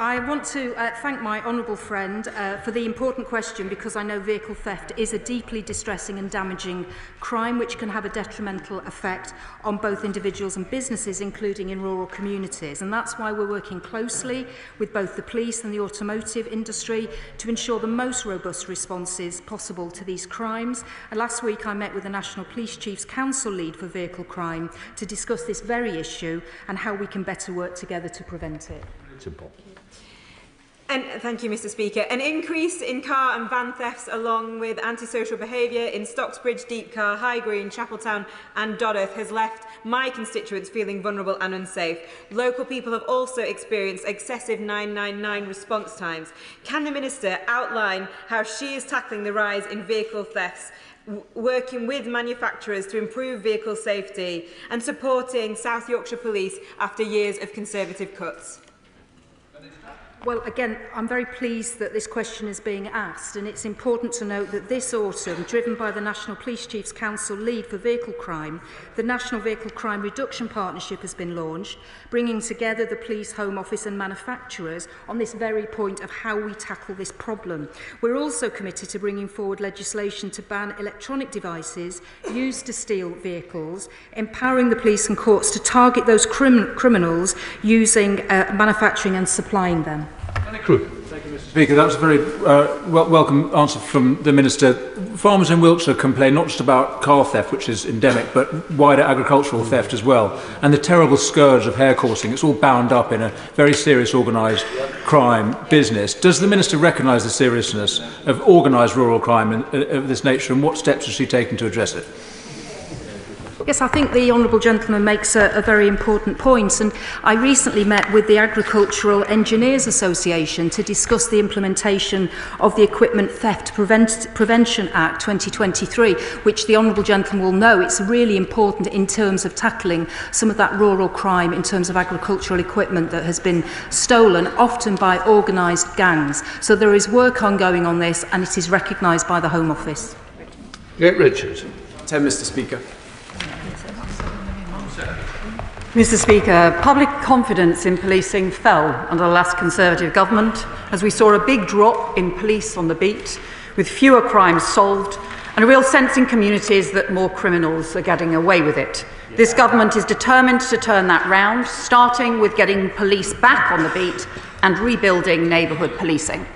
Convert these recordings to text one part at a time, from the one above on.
I want to thank my honourable friend for the important question, because I know vehicle theft is a deeply distressing and damaging crime which can have a detrimental effect on both individuals and businesses, including in rural communities. And that's why we're working closely with both the police and the automotive industry to ensure the most robust responses possible to these crimes. And last week I met with the National Police Chiefs Council lead for vehicle crime to discuss this very issue and how we can better work together to prevent it. Simple. And thank you, Mr. Speaker. An increase in car and van thefts, along with antisocial behaviour in Stocksbridge, Deepcar, High Green, Chapeltown and Dodworth, has left my constituents feeling vulnerable and unsafe. Local people have also experienced excessive 999 response times. Can the Minister outline how she is tackling the rise in vehicle thefts, working with manufacturers to improve vehicle safety and supporting South Yorkshire Police after years of Conservative cuts? Well, again, I'm very pleased that this question is being asked, and it's important to note that this autumn, driven by the National Police Chiefs Council lead for vehicle crime, the National Vehicle Crime Reduction Partnership has been launched, bringing together the Police, Home Office and manufacturers on this very point of how we tackle this problem. We're also committed to bringing forward legislation to ban electronic devices used to steal vehicles, empowering the police and courts to target those criminals using manufacturing and supplying them. Thank you, Mr. Speaker. That was a very welcome answer from the Minister. Farmers in Wiltshire complain not just about car theft, which is endemic, but wider agricultural theft as well, and the terrible scourge of hair coursing. It's all bound up in a very serious organised crime business. Does the Minister recognise the seriousness of organised rural crime of this nature, and what steps is she taking to address it? Yes, I think the Honourable Gentleman makes a very important point, and I recently met with the Agricultural Engineers Association to discuss the implementation of the Equipment Theft Prevention Act 2023, which the Honourable Gentleman will know it's really important in terms of tackling some of that rural crime in terms of agricultural equipment that has been stolen, often by organised gangs. So there is work ongoing on this, and it is recognised by the Home Office. Richard. 10, Mr. Speaker. Mr. Speaker, public confidence in policing fell under the last Conservative government as we saw a big drop in police on the beat, with fewer crimes solved and a real sense in communities that more criminals are getting away with it. This government is determined to turn that round, starting with getting police back on the beat and rebuilding neighbourhood policing.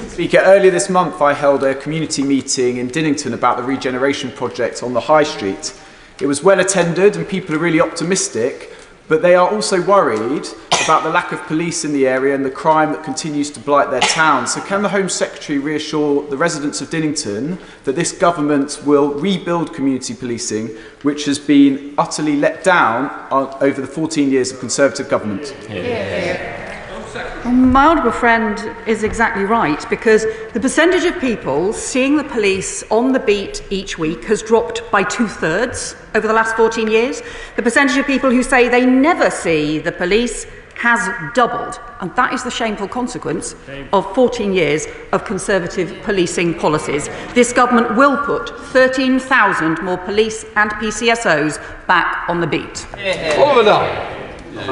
Speaker, earlier this month I held a community meeting in Dinnington about the regeneration project on the High Street. It was well attended and people are really optimistic, but they are also worried about the lack of police in the area and the crime that continues to blight their town. So can the Home Secretary reassure the residents of Dinnington that this government will rebuild community policing, which has been utterly let down over the 14 years of Conservative government? My honourable friend is exactly right, because the percentage of people seeing the police on the beat each week has dropped by 2/3 over the last 14 years. The percentage of people who say they never see the police has doubled, and that is the shameful consequence of 14 years of Conservative policing policies. This government will put 13,000 more police and PCSOs back on the beat.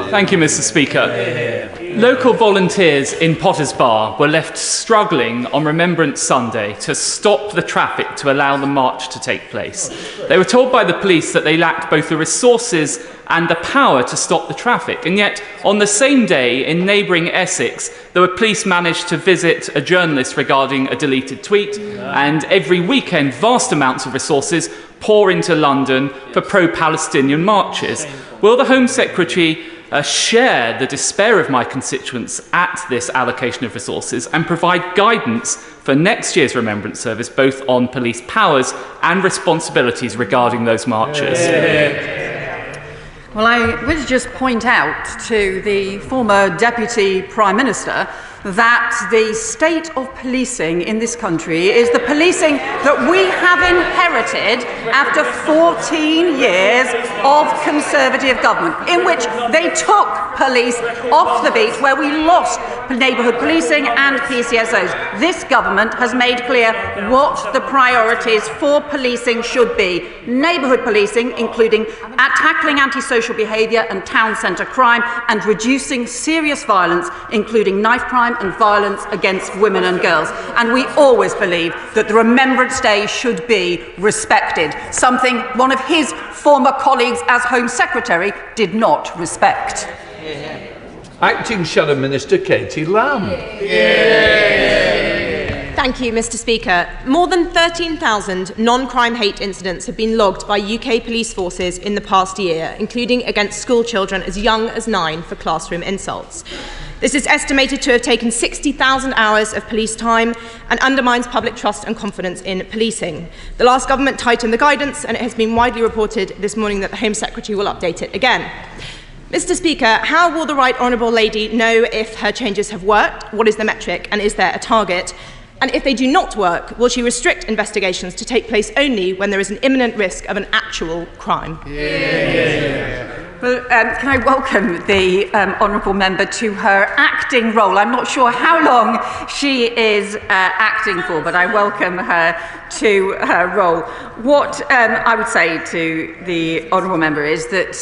Thank you, Mr. Speaker. Local volunteers in Potters Bar were left struggling on Remembrance Sunday to stop the traffic to allow the march to take place. They were told by the police that they lacked both the resources and the power to stop the traffic, and yet on the same day in neighbouring Essex, the police managed to visit a journalist regarding a deleted tweet, and every weekend vast amounts of resources pour into London for pro-Palestinian marches. Will the Home Secretary share the despair of my constituents at this allocation of resources and provide guidance for next year's Remembrance Service, both on police powers and responsibilities regarding those marches? Well, I would just point out to the former Deputy Prime Minister that the state of policing in this country is the policing that we have inherited after 14 years of Conservative government, in which they took police off the beat, where we lost neighbourhood policing and PCSOs. This government has made clear what the priorities for policing should be. Neighbourhood policing, including tackling antisocial behaviour and town centre crime, and reducing serious violence, including knife crime and violence against women and girls. And we always believe that the Remembrance Day should be respected, something one of his former colleagues as Home Secretary did not respect. Acting Shadow Minister Katie Lamb. Thank you, Mr. Speaker. More than 13,000 non-crime hate incidents have been logged by UK police forces in the past year, including against school children as young as 9 for classroom insults. This is estimated to have taken 60,000 hours of police time and undermines public trust and confidence in policing. The last government tightened the guidance, and it has been widely reported this morning that the Home Secretary will update it again. Mr. Speaker, how will the Right Honourable Lady know if her changes have worked? What is the metric, and is there a target? And if they do not work, will she restrict investigations to take place only when there is an imminent risk of an actual crime? Well, can I welcome the honourable member to her acting role? I'm not sure how long she is acting for, but I welcome her to her role. What I would say to the honourable member is that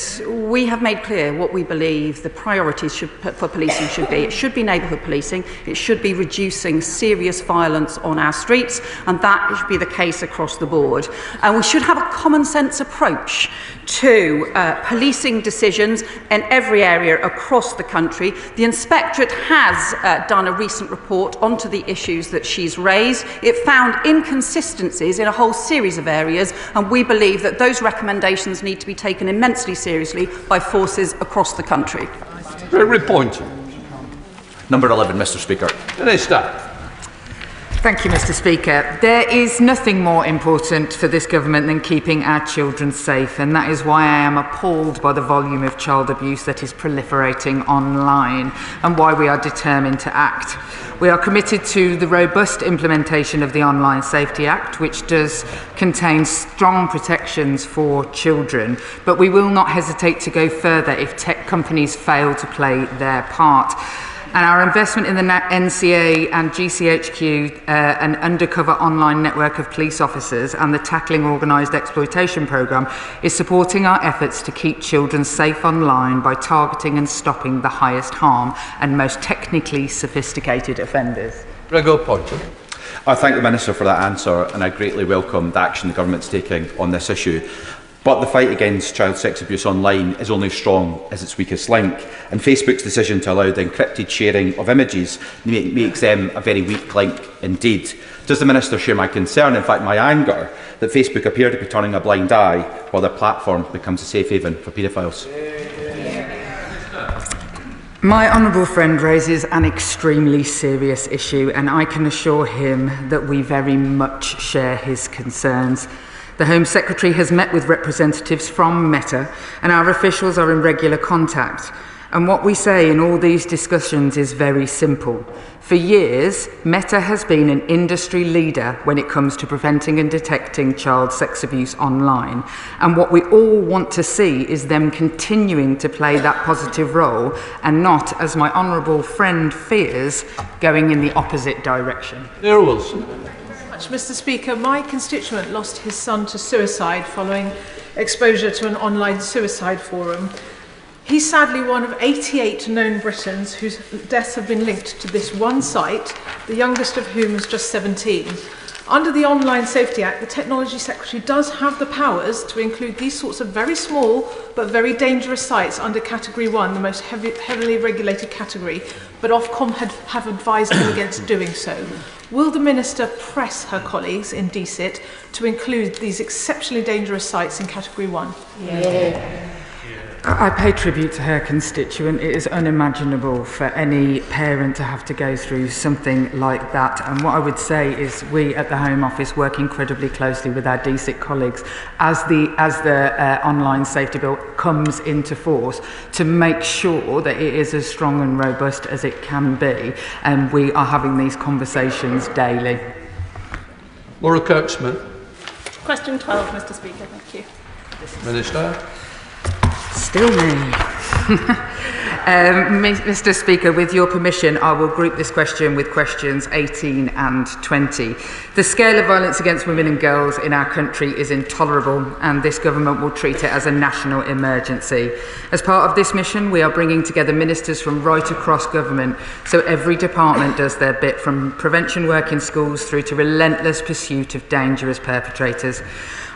we have made clear what we believe the priorities for policing should be. It should be neighbourhood policing, it should be reducing serious violence on our streets, and that should be the case across the board. And we should have a common sense approach to policing decisions in every area across the country. The Inspectorate has done a recent report onto the issues that she's raised. It found inconsistencies in a whole series of areas, and we believe that those recommendations need to be taken immensely seriously by forces across the country. Very pointed. Number 11, Mr. Speaker. Minister. Thank you, Mr. Speaker. There is nothing more important for this government than keeping our children safe, and that is why I am appalled by the volume of child abuse that is proliferating online, and why we are determined to act. We are committed to the robust implementation of the Online Safety Act, which does contain strong protections for children, but we will not hesitate to go further if tech companies fail to play their part. And our investment in the NCA and GCHQ, an undercover online network of police officers, and the Tackling Organised Exploitation programme is supporting our efforts to keep children safe online by targeting and stopping the highest harm and most technically sophisticated offenders. Gregor Pointer. I thank the Minister for that answer, and I greatly welcome the action the Government is taking on this issue. But the fight against child sex abuse online is only as strong as its weakest link, and Facebook's decision to allow the encrypted sharing of images makes them a very weak link indeed. Does the Minister share my concern, in fact my anger, that Facebook appear to be turning a blind eye while their platform becomes a safe haven for paedophiles? My honourable friend raises an extremely serious issue, and I can assure him that we very much share his concerns. The Home Secretary has met with representatives from Meta, and our officials are in regular contact. And what we say in all these discussions is very simple. For years, Meta has been an industry leader when it comes to preventing and detecting child sex abuse online. And what we all want to see is them continuing to play that positive role, and not, as my honourable friend fears, going in the opposite direction. Neil Wilson. Mr. Speaker, my constituent lost his son to suicide following exposure to an online suicide forum. He's sadly one of 88 known Britons whose deaths have been linked to this one site, the youngest of whom was just 17. Under the Online Safety Act, the Technology Secretary does have the powers to include these sorts of very small but very dangerous sites under Category 1, the most heavily regulated category, but Ofcom have advised him against doing so. Will the Minister press her colleagues in DCIT to include these exceptionally dangerous sites in Category 1? I pay tribute to her constituent. It is unimaginable for any parent to have to go through something like that. And what I would say is we at the Home Office work incredibly closely with our DSIC colleagues as the online safety bill comes into force to make sure that it is as strong and robust as it can be. And we are having these conversations daily. Laura Kirksman. Question 12, Mr. Speaker. Thank you. Minister. Still me. Mr. Speaker, with your permission, I will group this question with questions 18 and 20. The scale of violence against women and girls in our country is intolerable, and this government will treat it as a national emergency. As part of this mission, we are bringing together ministers from right across government, so every department does their bit, from prevention work in schools through to relentless pursuit of dangerous perpetrators.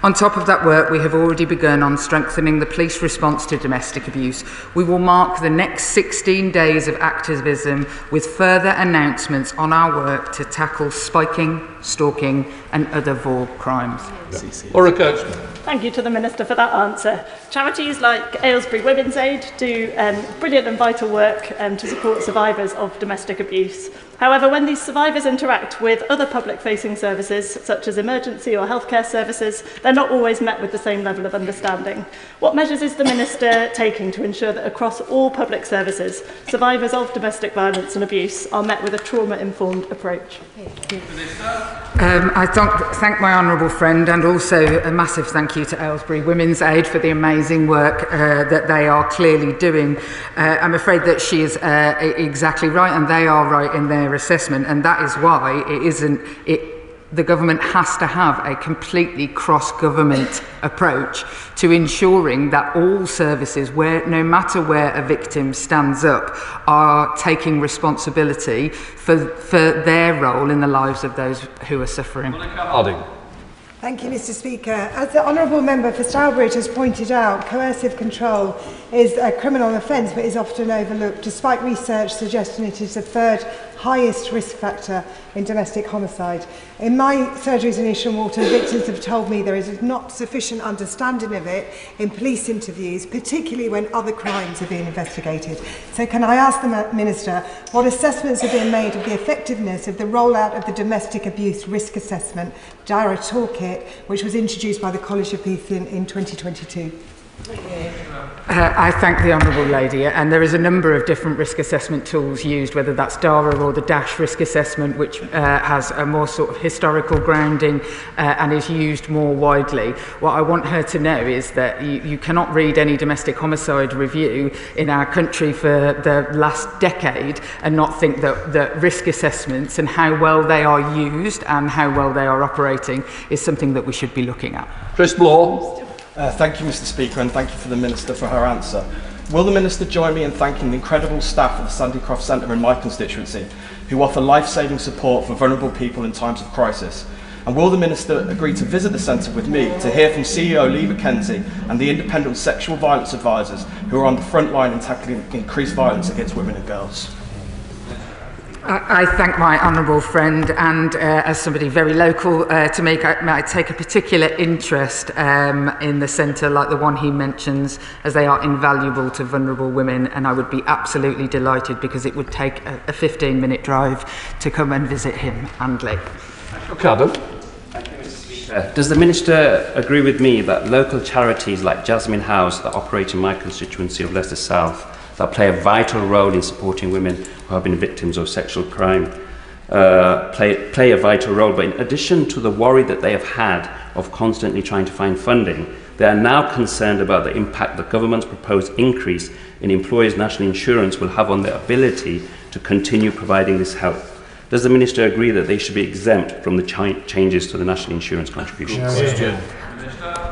On top of that work, we have already begun on strengthening the police response to domestic abuse. We will mark the next 16 days of activism with further announcements on our work to tackle spiking, stalking and other VAW crimes. Laura Kirksman. Thank you to the Minister for that answer. Charities like Aylesbury Women's Aid do brilliant and vital work to support survivors of domestic abuse. However, when these survivors interact with other public-facing services, such as emergency or healthcare services, they're not always met with the same level of understanding. What measures is the Minister taking to ensure that across all public services, survivors of domestic violence and abuse are met with a trauma-informed approach? I thank my honourable friend, and also a massive thank you to Aylesbury Women's Aid for the amazing work that they are clearly doing. I'm afraid that she is exactly right, and they are right in their assessment, and that is why the government has to have a completely cross-government approach to ensuring that all services, no matter where a victim stands up, are taking responsibility for their role in the lives of those who are suffering. Harding. Thank you, Mr. Speaker. As the Honourable Member for Stourbridge has pointed out, coercive control is a criminal offence but is often overlooked, despite research suggesting it is the third highest risk factor in domestic homicide. In my surgeries in East Walton, victims have told me there is not sufficient understanding of it in police interviews, particularly when other crimes are being investigated. So can I ask the Minister what assessments are being made of the effectiveness of the rollout of the Domestic Abuse Risk Assessment DARA Toolkit, which was introduced by the College of Peace in 2022? I thank the Honourable Lady, and there is a number of different risk assessment tools used, whether that's DARA or the DASH risk assessment, which has a more sort of historical grounding and is used more widely. What I want her to know is that you cannot read any domestic homicide review in our country for the last decade and not think that risk assessments and how well they are used and how well they are operating is something that we should be looking at. Chris Bloor. Thank you, Mr. Speaker, and thank you for the Minister for her answer. Will the Minister join me in thanking the incredible staff of the Sandy Croft Centre in my constituency, who offer life-saving support for vulnerable people in times of crisis? And will the Minister agree to visit the centre with me to hear from CEO Lee McKenzie and the independent sexual violence advisors who are on the front line in tackling increased violence against women and girls? I thank my honourable friend, and as somebody very local to me, I take a particular interest in the centre like the one he mentions, as they are invaluable to vulnerable women, and I would be absolutely delighted because it would take a 15-minute drive to come and visit him and Lee. Adam. Does the Minister agree with me that local charities like Jasmine House that operate in my constituency of Leicester South, that play a vital role in supporting women who have been victims of sexual crime, play a vital role, but in addition to the worry that they have had of constantly trying to find funding, they are now concerned about the impact the government's proposed increase in employers' national insurance will have on their ability to continue providing this help. Does the Minister agree that they should be exempt from the changes to the national insurance contributions?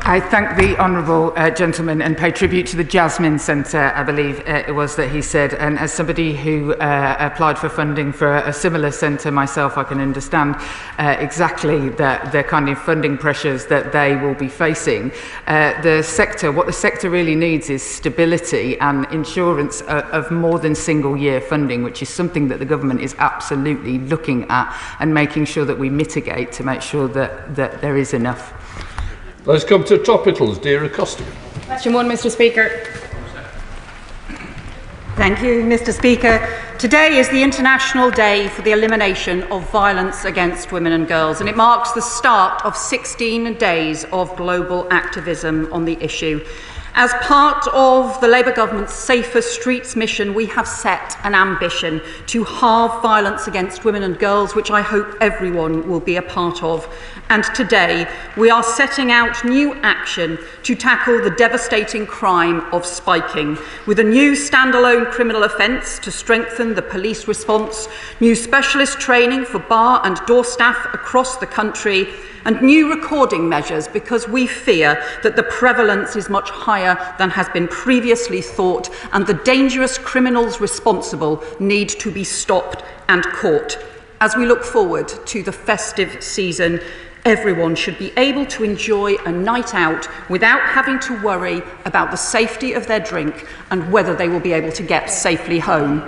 I thank the honourable gentleman and pay tribute to the Jasmine Centre, I believe it was that he said, and as somebody who applied for funding for a similar centre myself, I can understand exactly the kind of funding pressures that they will be facing. What the sector really needs is stability and insurance of more than single year funding, which is something that the government is absolutely looking at and making sure that we mitigate to make sure that there is enough. Let's come to topicals. Dear Acosta. Question 1, Mr. Speaker. Thank you, Mr. Speaker. Today is the International Day for the Elimination of Violence Against Women and Girls, and it marks the start of 16 days of global activism on the issue. As part of the Labour government's Safer Streets mission, we have set an ambition to halve violence against women and girls, which I hope everyone will be a part of. And today, we are setting out new action to tackle the devastating crime of spiking, with a new standalone criminal offence to strengthen the police response, new specialist training for bar and door staff across the country, and new recording measures because we fear that the prevalence is much higher than has been previously thought, and the dangerous criminals responsible need to be stopped and caught. As we look forward to the festive season, everyone should be able to enjoy a night out without having to worry about the safety of their drink and whether they will be able to get safely home.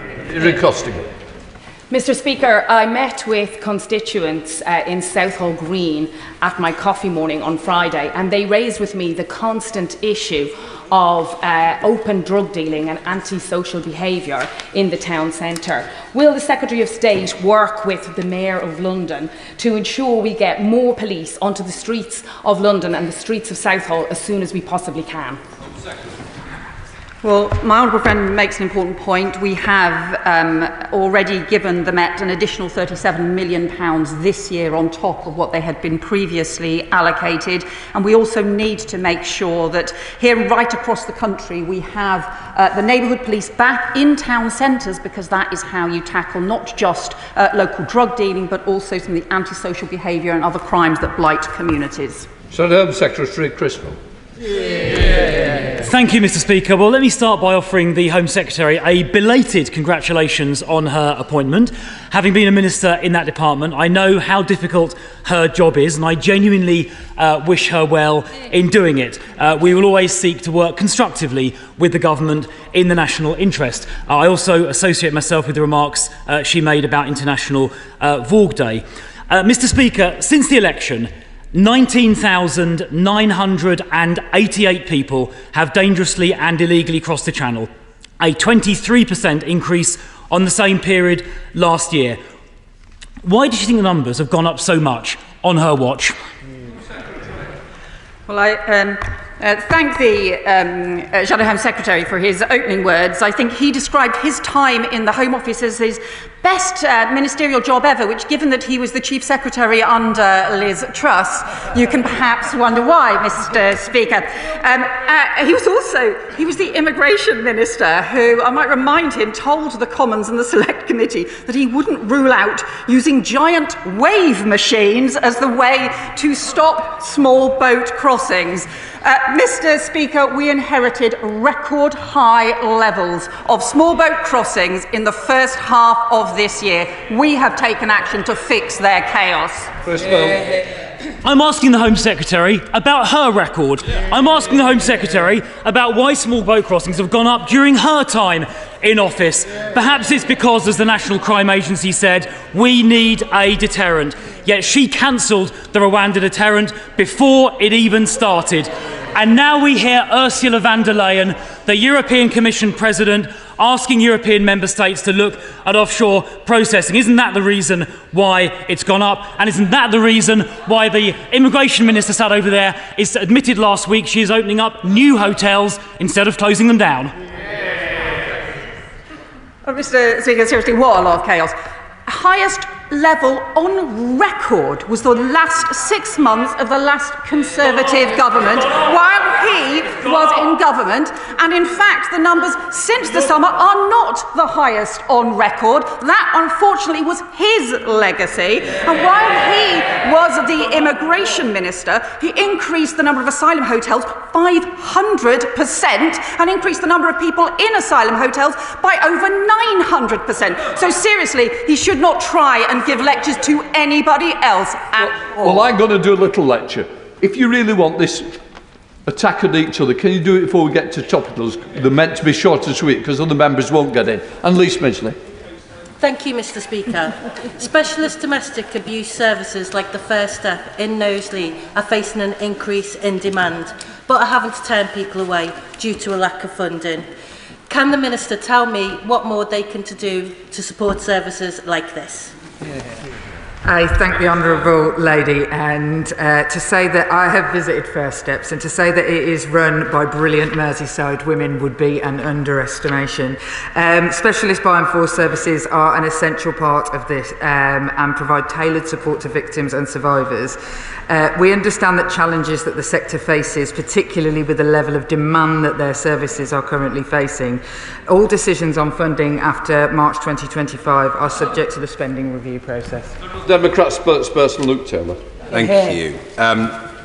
Mr. Speaker, I met with constituents in Southall Green at my coffee morning on Friday, and they raised with me the constant issue of open drug dealing and antisocial behaviour in the town centre. Will the Secretary of State work with the Mayor of London to ensure we get more police onto the streets of London and the streets of Southall as soon as we possibly can? Well, my honourable friend makes an important point. We have already given the Met an additional £37 million this year on top of what they had been previously allocated. And we also need to make sure that here right across the country we have the neighbourhood police back in town centres, because that is how you tackle not just local drug dealing but also some of the antisocial behaviour and other crimes that blight communities. Home Secretary Crystal. Thank you, Mr. Speaker. Well, let me start by offering the Home Secretary a belated congratulations on her appointment. Having been a minister in that department, I know how difficult her job is, and I genuinely wish her well in doing it. We will always seek to work constructively with the government in the national interest. I also associate myself with the remarks she made about International Vorg Day. Mr. Speaker, since the election, 19,988 people have dangerously and illegally crossed the Channel, a 23% increase on the same period last year. Why does she think the numbers have gone up so much on her watch? Well, I thank the Shadow Home Secretary for his opening words. I think he described his time in the Home Office as his best ministerial job ever, which, given that he was the Chief Secretary under Liz Truss, you can perhaps wonder why, Mr. Speaker. He was the Immigration Minister who, I might remind him, told the Commons and the Select Committee that he wouldn't rule out using giant wave machines as the way to stop small boat crossings. Mr. Speaker, we inherited record high levels of small boat crossings in the first half of this year. We have taken action to fix their chaos. I'm asking the Home Secretary about her record. I'm asking the Home Secretary about why small boat crossings have gone up during her time in office. Perhaps it's because, as the National Crime Agency said, we need a deterrent. Yet she cancelled the Rwanda deterrent before it even started. And now we hear Ursula von der Leyen, the European Commission President, asking European member states to look at offshore processing. Isn't that the reason why it's gone up? And isn't that the reason why the immigration minister sat over there is admitted last week she is opening up new hotels instead of closing them down? Oh, Mr. Speaker, seriously, what a lot of chaos. Highest level on record was the last 6 months of the last Conservative government while he was in government, and in fact the numbers since the summer are not the highest on record. That unfortunately was his legacy, and while he was the Immigration Minister, he increased the number of asylum hotels 500% and increased the number of people in asylum hotels by over 900%. So seriously, he should not try and give lectures to anybody else at all. Well, I'm going to do a little lecture. If you really want this attack at each other, can you do it before we get to topicals? They're meant to be short and sweet because other members won't get in. And Lee Smidsley. Thank you, Mr. Speaker. Specialist domestic abuse services like the First Step in Knowsley are facing an increase in demand, but are having to turn people away due to a lack of funding. Can the Minister tell me what more they can do to support services like this? I thank the honourable lady, and to say that I have visited First Steps and to say that it is run by brilliant Merseyside women would be an underestimation. Specialist buy and force services are an essential part of this and provide tailored support to victims and survivors. We understand that challenges that the sector faces, particularly with the level of demand that their services are currently facing. All decisions on funding after March 2025 are subject to the spending review process. Democrat spokesperson Luke Taylor. Thank you.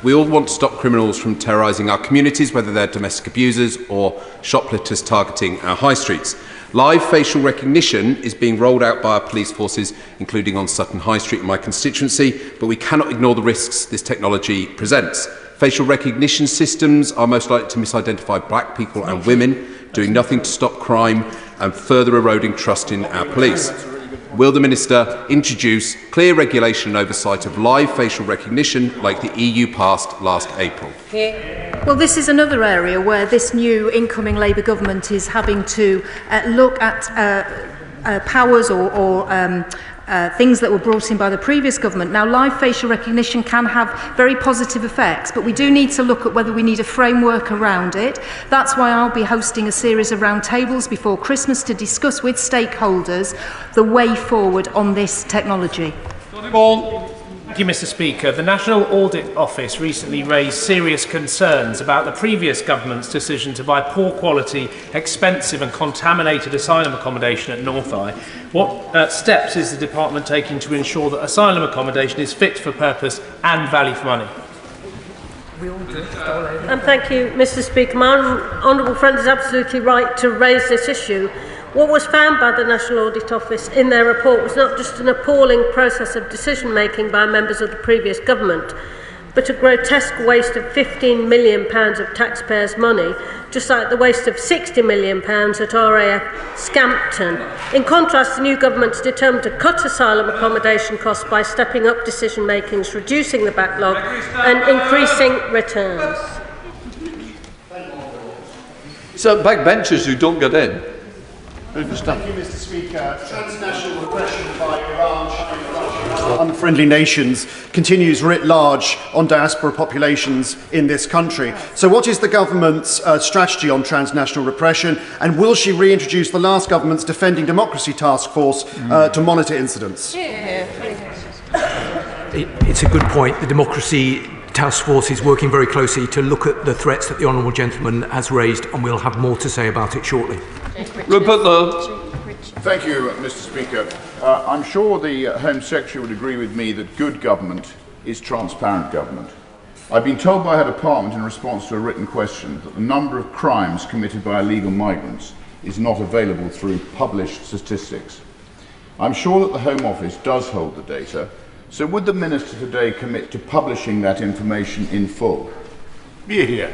We all want to stop criminals from terrorising our communities, whether they're domestic abusers or shoplifters targeting our high streets. Live facial recognition is being rolled out by our police forces, including on Sutton High Street in my constituency, but we cannot ignore the risks this technology presents. Facial recognition systems are most likely to misidentify black people and women, doing nothing to stop crime and further eroding trust in our police. Will the Minister introduce clear regulation and oversight of live facial recognition like the EU passed last April? Well, this is another area where this new incoming Labour government is having to look at powers or things that were brought in by the previous government. Now, live facial recognition can have very positive effects, but we do need to look at whether we need a framework around it. That's why I'll be hosting a series of roundtables before Christmas to discuss with stakeholders the way forward on this technology. Thank you, Mr. Speaker. The National Audit Office recently raised serious concerns about the previous government's decision to buy poor quality, expensive and contaminated asylum accommodation at North Eye. What steps is the department taking to ensure that asylum accommodation is fit for purpose and value for money? Thank you, Mr. Speaker. My honourable friend is absolutely right to raise this issue. What was found by the National Audit Office in their report was not just an appalling process of decision-making by members of the previous government, but a grotesque waste of £15 million of taxpayers' money, just like the waste of £60 million at RAF Scampton. In contrast, the new government is determined to cut asylum accommodation costs by stepping up decision-making, reducing the backlog and increasing returns. So backbenchers who don't get in. Thank you, Mr. Speaker. Transnational repression by Iran, China, Russia, unfriendly nations continues writ large on diaspora populations in this country. So what is the government's strategy on transnational repression, and will she reintroduce the last government's Defending Democracy Task Force to monitor incidents? It's a good point. The Democracy Task Force is working very closely to look at the threats that the Honourable Gentleman has raised, and we'll have more to say about it shortly. Thank you, Mr. Speaker. I'm sure the Home Secretary would agree with me that good government is transparent government. I've been told by her department in response to a written question that the number of crimes committed by illegal migrants is not available through published statistics. I'm sure that the Home Office does hold the data, so would the Minister today commit to publishing that information in full? Yeah.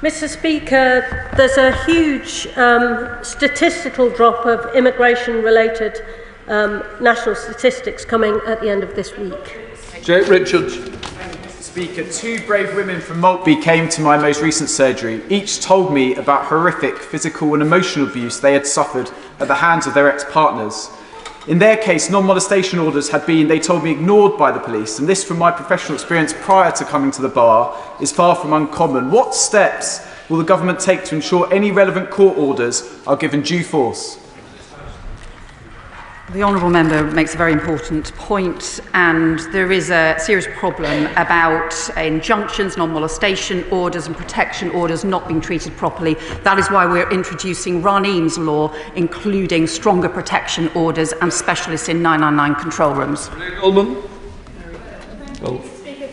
Mr. Speaker, there's a huge statistical drop of immigration-related national statistics coming at the end of this week. Jake Richards. Speaker, two brave women from Maltby came to my most recent surgery. Each told me about horrific physical and emotional abuse they had suffered at the hands of their ex-partners. In their case, non-molestation orders had been, they told me, ignored by the police, and this, from my professional experience prior to coming to the bar, is far from uncommon. What steps will the government take to ensure any relevant court orders are given due force? The honourable member makes a very important point, and there is a serious problem about injunctions, non-molestation orders and protection orders not being treated properly. That is why we're introducing Raneem's law, including stronger protection orders and specialists in 999 control rooms.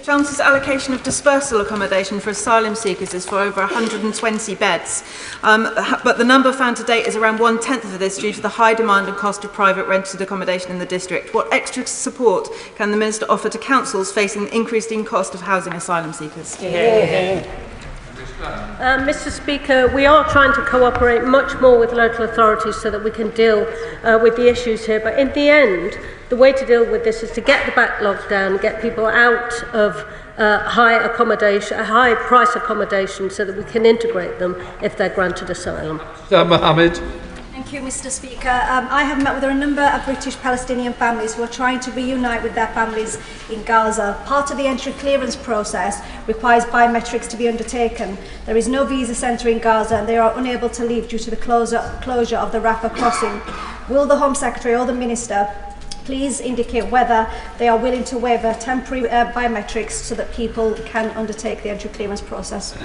Chancellor's allocation of dispersal accommodation for asylum seekers is for over 120 beds, but the number found to date is around 1/10 of this due to the high demand and cost of private rented accommodation in the district. What extra support can the Minister offer to councils facing the increasing cost of housing asylum seekers? Mr. Speaker, we are trying to cooperate much more with local authorities so that we can deal with the issues here. But in the end, the way to deal with this is to get the backlog down, get people out of high price accommodation so that we can integrate them if they're granted asylum. Mohammed. Thank you, Mr. Speaker. I have met with a number of British Palestinian families who are trying to reunite with their families in Gaza. Part of the entry clearance process requires biometrics to be undertaken. There is no visa centre in Gaza and they are unable to leave due to the closure of the Rafah crossing. Will the Home Secretary or the Minister please indicate whether they are willing to waive temporary biometrics so that people can undertake the entry clearance process?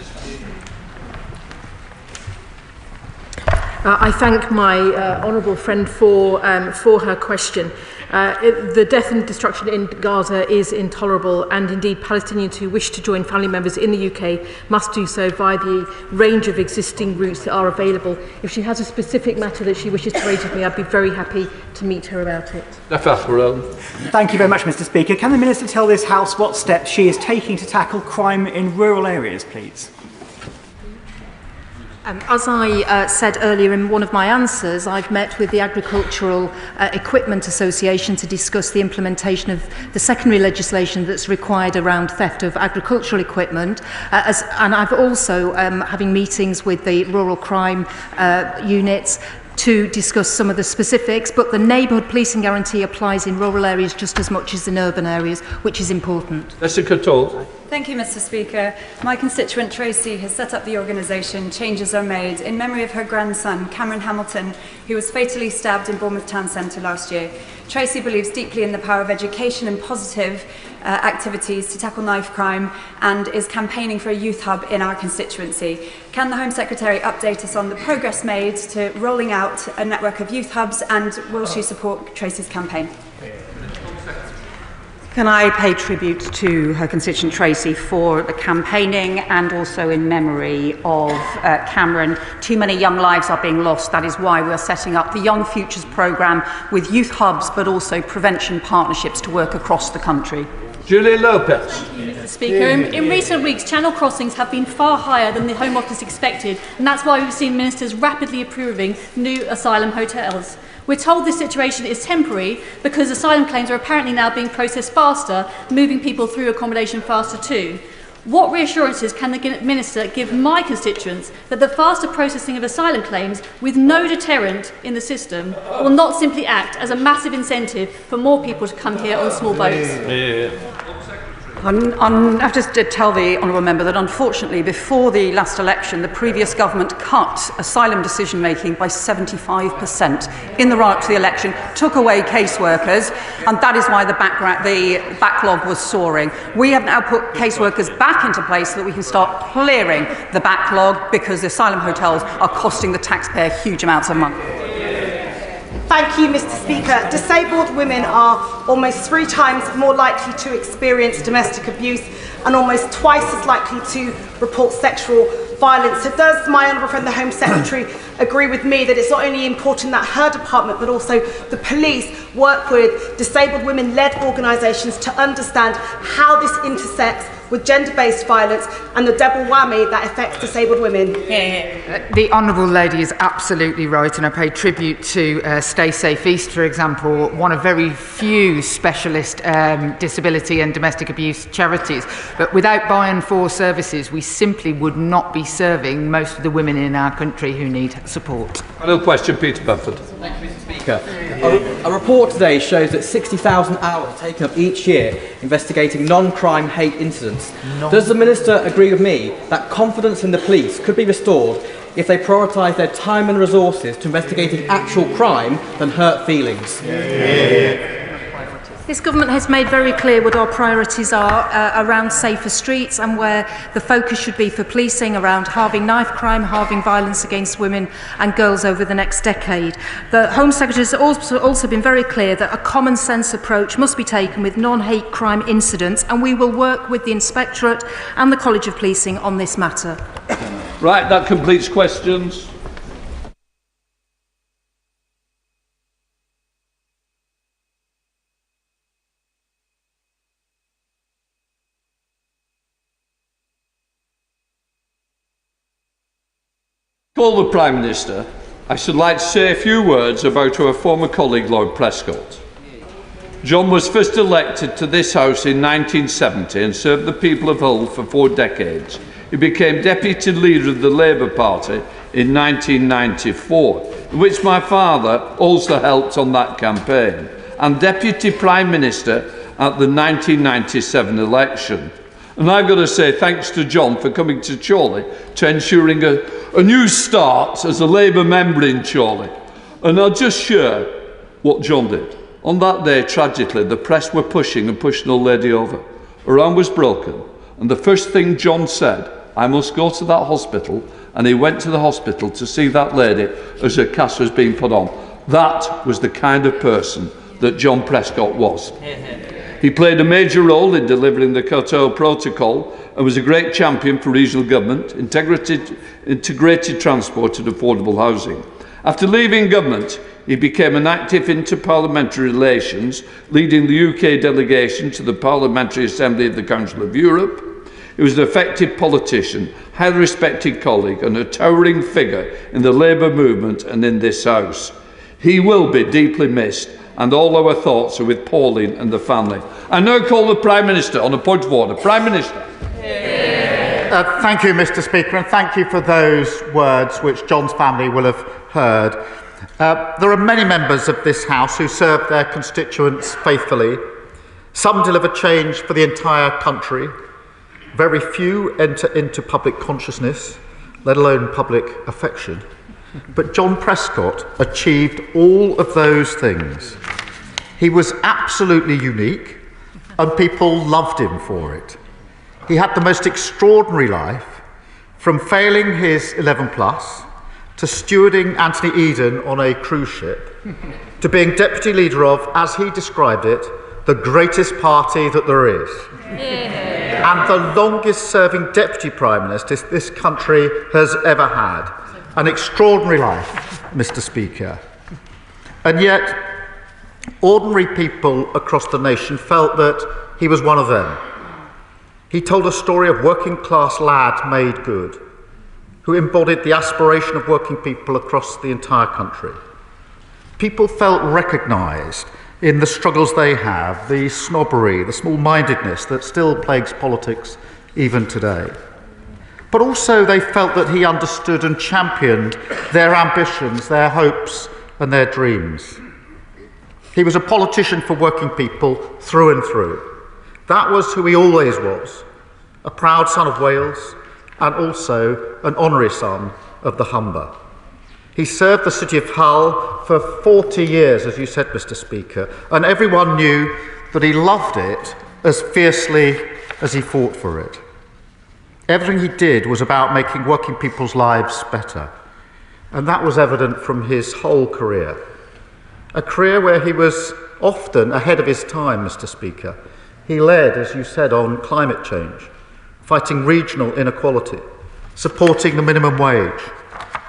I thank my honourable friend for her question. The death and destruction in Gaza is intolerable, and indeed Palestinians who wish to join family members in the UK must do so via the range of existing routes that are available. If she has a specific matter that she wishes to raise with me, I'd be very happy to meet her about it. Thank you very much, Mr. Speaker. Can the Minister tell this House what steps she is taking to tackle crime in rural areas, please? As I said earlier in one of my answers, I've met with the Agricultural Equipment Association to discuss the implementation of the secondary legislation that's required around theft of agricultural equipment. And I've also having meetings with the rural crime units to discuss some of the specifics, but the neighbourhood policing guarantee applies in rural areas just as much as in urban areas, which is important. Thank you, Mr. Speaker. My constituent Tracy has set up the organisation Changes Are Made in memory of her grandson, Cameron Hamilton, who was fatally stabbed in Bournemouth Town Centre last year. Tracy believes deeply in the power of education and positive activities to tackle knife crime and is campaigning for a youth hub in our constituency. Can the Home Secretary update us on the progress made to rolling out a network of youth hubs, and will she support Tracy's campaign? Can I pay tribute to her constituent Tracy for the campaigning and also in memory of Cameron. Too many young lives are being lost. That is why we are setting up the Young Futures programme with youth hubs but also prevention partnerships to work across the country. Julia Lopez. Mr. Speaker, in recent weeks, channel crossings have been far higher than the Home Office expected, and that's why we've seen ministers rapidly approving new asylum hotels. We're told this situation is temporary because asylum claims are apparently now being processed faster, moving people through accommodation faster too. What reassurances can the Minister give my constituents that the faster processing of asylum claims with no deterrent in the system will not simply act as a massive incentive for more people to come here on small boats? I have to tell the honourable member that unfortunately before the last election the previous government cut asylum decision making by 75% in the run-up to the election, took away caseworkers, and that is why the backlog was soaring. We have now put caseworkers back into place so that we can start clearing the backlog because the asylum hotels are costing the taxpayer huge amounts of money. Thank you, Mr. Speaker. Disabled women are almost 3 times more likely to experience domestic abuse and almost twice as likely to report sexual violence. So does my honourable friend, the Home Secretary, agree with me that it's not only important that her department but also the police work with disabled women-led organisations to understand how this intersects with gender-based violence and the double whammy that affects disabled women? The Honourable Lady is absolutely right, and I pay tribute to Stay Safe East, for example, one of very few specialist disability and domestic abuse charities. But without buy and for services, we simply would not be serving most of the women in our country who need support. Final question, Peter Bamford. Thank you, Mr. Speaker. A report today shows that 60,000 hours are taken up each year investigating non-crime hate incidents. Does the Minister agree with me that confidence in the police could be restored if they prioritise their time and resources to investigating actual crime than hurt feelings? This government has made very clear what our priorities are around safer streets and where the focus should be for policing around halving knife crime, halving violence against women and girls over the next decade. The Home Secretary has also been very clear that a common sense approach must be taken with non-hate crime incidents, and we will work with the Inspectorate and the College of Policing on this matter. Right, that completes questions. Call the Prime Minister, I should like to say a few words about our former colleague Lord Prescott. John was first elected to this House in 1970 and served the people of Hull for 4 decades. He became Deputy Leader of the Labour Party in 1994, in which my father also helped on that campaign, and Deputy Prime Minister at the 1997 election. And I've got to say thanks to John for coming to Chorley to ensuring a new start as a Labour member in Chorley. And I'll just share what John did. On that day, tragically, the press were pushing an old lady over. Her arm was broken, and the first thing John said, I must go to that hospital, and he went to the hospital to see that lady as her cast was being put on. That was the kind of person that John Prescott was. He played a major role in delivering the Kyoto Protocol and was a great champion for regional government, integrated transport and affordable housing. After leaving government, he became an active interparliamentary relations, leading the UK delegation to the Parliamentary Assembly of the Council of Europe. He was an effective politician, highly respected colleague and a towering figure in the Labour movement and in this House. He will be deeply missed, and all our thoughts are with Pauline and the family. I now call the Prime Minister on a point of order. Prime Minister. Thank you, Mr. Speaker, and thank you for those words which John's family will have heard. There are many members of this House who serve their constituents faithfully. Some deliver change for the entire country. Very few enter into public consciousness, let alone public affection. But John Prescott achieved all of those things. He was absolutely unique, and people loved him for it. He had the most extraordinary life, from failing his 11 plus, to stewarding Anthony Eden on a cruise ship, to being deputy leader of, as he described it, the greatest party that there is. And the longest serving deputy prime minister this country has ever had. An extraordinary life, Mr. Speaker. And yet, ordinary people across the nation felt that he was one of them. He told a story of working class lad made good, who embodied the aspiration of working people across the entire country. People felt recognised in the struggles they have, the snobbery, the small-mindedness that still plagues politics even today. But also they felt that he understood and championed their ambitions, their hopes and their dreams. He was a politician for working people through and through. That was who he always was, a proud son of Wales and also an honorary son of the Humber. He served the city of Hull for 40 years, as you said, Mr. Speaker, and everyone knew that he loved it as fiercely as he fought for it. Everything he did was about making working people's lives better, and that was evident from his whole career. A career where he was often ahead of his time, Mr. Speaker. He led, as you said, on climate change, fighting regional inequality, supporting the minimum wage,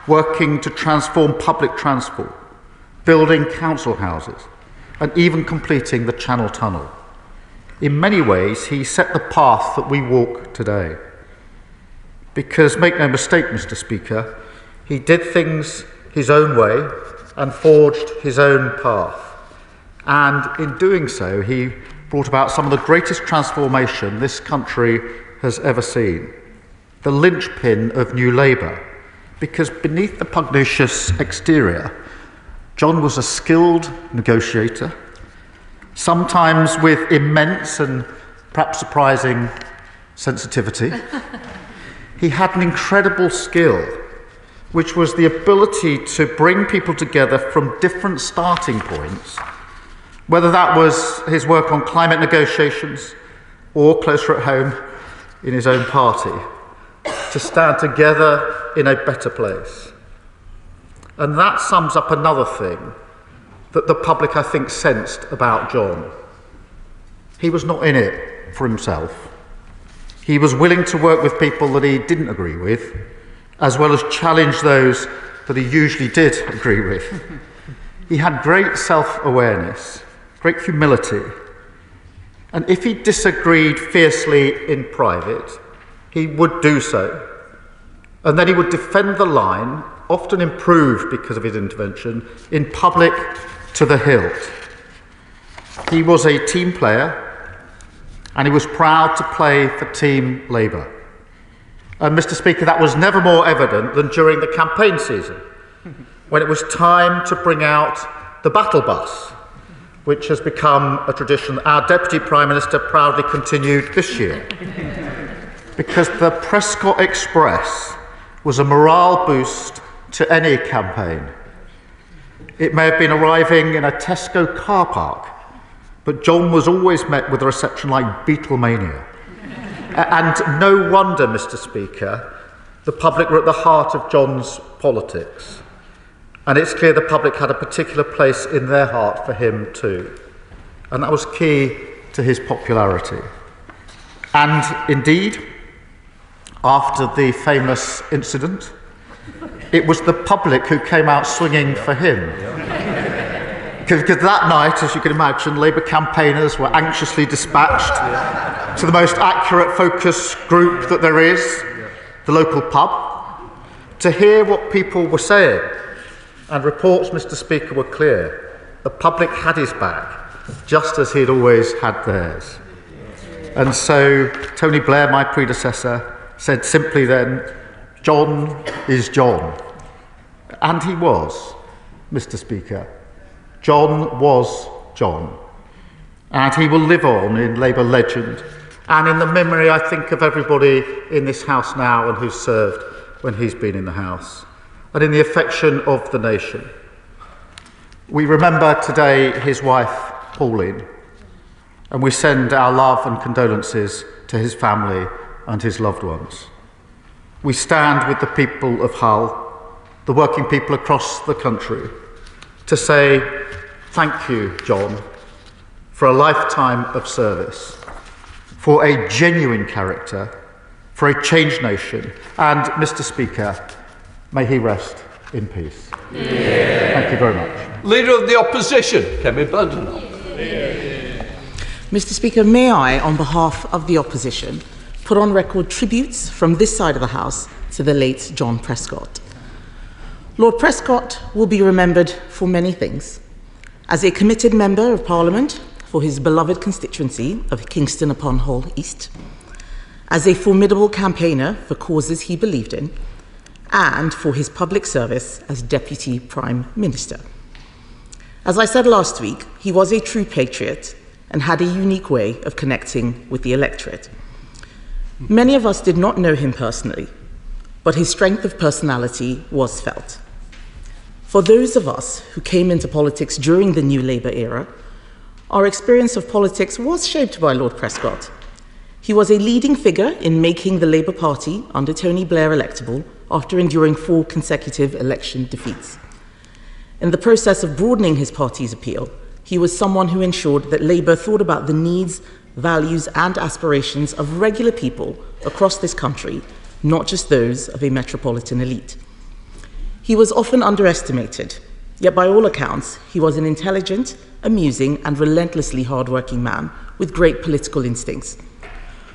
working to transform public transport, building council houses, and even completing the Channel Tunnel. In many ways, he set the path that we walk today. Because, make no mistake, Mr. Speaker, he did things his own way and forged his own path. And in doing so, he brought about some of the greatest transformation this country has ever seen. The linchpin of New Labour. Because beneath the pugnacious exterior, John was a skilled negotiator, sometimes with immense and perhaps surprising sensitivity. He had an incredible skill, which was the ability to bring people together from different starting points, whether that was his work on climate negotiations or closer at home in his own party, to stand together in a better place. And that sums up another thing that the public, I think, sensed about John. He was not in it for himself. He was willing to work with people that he didn't agree with, as well as challenge those that he usually did agree with. He had great self-awareness, great humility, and if he disagreed fiercely in private, he would do so. And then he would defend the line often improved because of his intervention, in public to the hilt. He was a team player, and he was proud to play for Team Labour. And Mr. Speaker, that was never more evident than during the campaign season, when it was time to bring out the battle bus, which has become a tradition our Deputy Prime Minister proudly continued this year. Because the Prescott Express was a morale boost to any campaign. It may have been arriving in a Tesco car park, but John was always met with a reception like Beatlemania. And no wonder, Mr. Speaker, the public were at the heart of John's politics. And it's clear the public had a particular place in their heart for him too. And that was key to his popularity. And indeed, after the famous incident, it was the public who came out swinging for him. Because that night, as you can imagine, Labour campaigners were anxiously dispatched to the most accurate focus group that there is, the local pub, to hear what people were saying. And reports, Mr. Speaker, were clear. The public had his back, just as he'd always had theirs. And so Tony Blair, my predecessor, said simply then, John is John. And he was, Mr. Speaker. John was John. And he will live on in Labour legend and in the memory, I think, of everybody in this House now and who served when he's been in the House, and in the affection of the nation. We remember today his wife, Pauline, and we send our love and condolences to his family and his loved ones. We stand with the people of Hull, the working people across the country, to say thank you, John, for a lifetime of service, for a genuine character, for a changed nation, and, Mr. Speaker, may he rest in peace. Yeah. Thank you very much. Leader of the Opposition, Kemi Badenoch. Mr. Speaker, may I, on behalf of the Opposition, put on record tributes from this side of the House to the late John Prescott. Lord Prescott will be remembered for many things. As a committed member of Parliament for his beloved constituency of Kingston upon Hull East, as a formidable campaigner for causes he believed in, and for his public service as Deputy Prime Minister. As I said last week, he was a true patriot and had a unique way of connecting with the electorate. Many of us did not know him personally, but his strength of personality was felt. For those of us who came into politics during the New Labour era, our experience of politics was shaped by Lord Prescott. He was a leading figure in making the Labour Party under Tony Blair electable after enduring 4 consecutive election defeats. In the process of broadening his party's appeal, he was someone who ensured that Labour thought about the needs, values and aspirations of regular people across this country, not just those of a metropolitan elite. He was often underestimated, yet by all accounts, he was an intelligent, amusing and relentlessly hard-working man with great political instincts.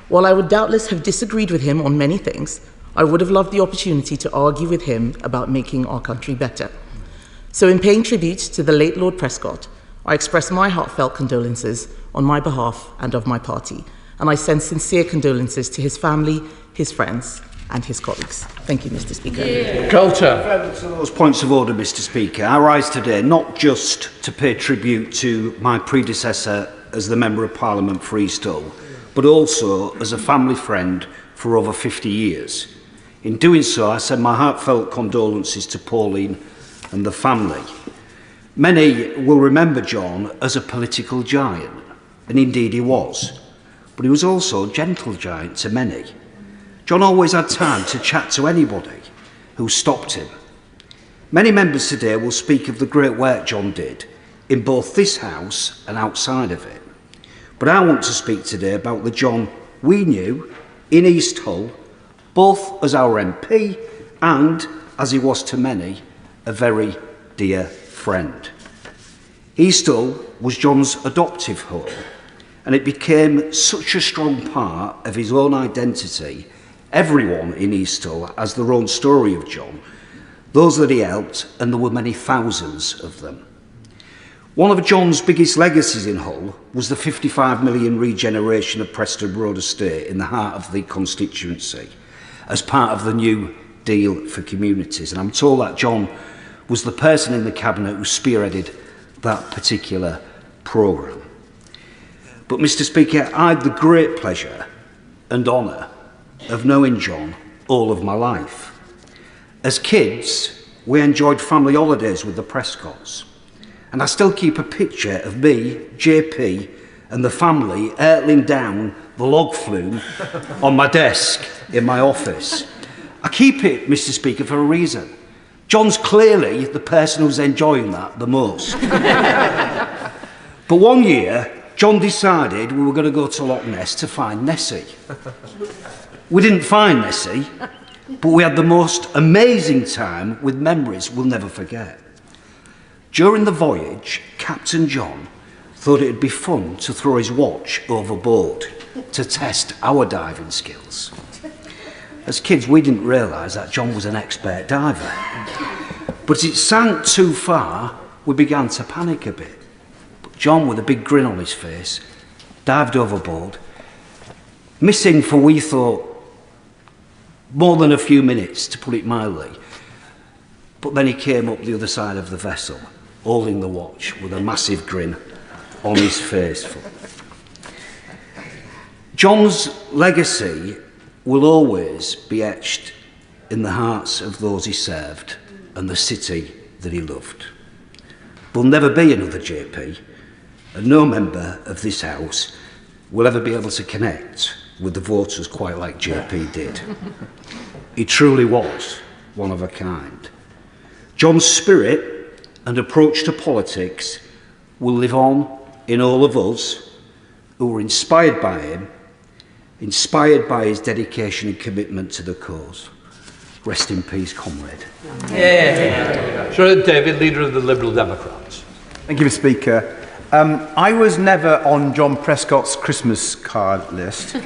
While I would doubtless have disagreed with him on many things, I would have loved the opportunity to argue with him about making our country better. So in paying tribute to the late Lord Prescott, I express my heartfelt condolences on my behalf and of my party, and I send sincere condolences to his family, his friends, and his colleagues. Thank you, Mr. Speaker. Yeah. Culture. Further to those points of order, Mr. Speaker, I rise today not just to pay tribute to my predecessor as the Member of Parliament for East Hull, but also as a family friend for over 50 years. In doing so, I send my heartfelt condolences to Pauline and the family. Many will remember John as a political giant, and indeed he was, but he was also a gentle giant to many. John always had time to chat to anybody who stopped him. Many members today will speak of the great work John did in both this House and outside of it. But I want to speak today about the John we knew in East Hull, both as our MP and, as he was to many, a very dear friend. East Hull was John's adoptive home, and it became such a strong part of his own identity. Everyone in East Hull has their own story of John, those that he helped, and there were many thousands of them. One of John's biggest legacies in Hull was the 55 million regeneration of Preston Road Estate in the heart of the constituency as part of the New Deal for Communities. And I'm told that John was the person in the Cabinet who spearheaded that particular programme. But, Mr. Speaker, I had the great pleasure and honour of knowing John all of my life. As kids, we enjoyed family holidays with the Prescotts. And I still keep a picture of me, JP, and the family hurtling down the log flume on my desk in my office. I keep it, Mr. Speaker, for a reason. John's clearly the person who's enjoying that the most. But one year, John decided we were going to go to Loch Ness to find Nessie. We didn't find Nessie, but we had the most amazing time with memories we'll never forget. During the voyage, Captain John thought it'd be fun to throw his watch overboard to test our diving skills. As kids, we didn't realise that John was an expert diver. But as it sank too far, we began to panic a bit. But John, with a big grin on his face, dived overboard, missing for, we thought, more than a few minutes, to put it mildly. But then he came up the other side of the vessel, holding the watch with a massive grin on his face. John's legacy will always be etched in the hearts of those he served and the city that he loved. There'll never be another JP, and no member of this House will ever be able to connect with the voters quite like JP did. He truly was one of a kind. John's spirit and approach to politics will live on in all of us who were inspired by him, inspired by his dedication and commitment to the cause. Rest in peace, comrade. Sir David, leader of the Liberal Democrats. Thank you, Mr. Speaker. I was never on John Prescott's Christmas card list,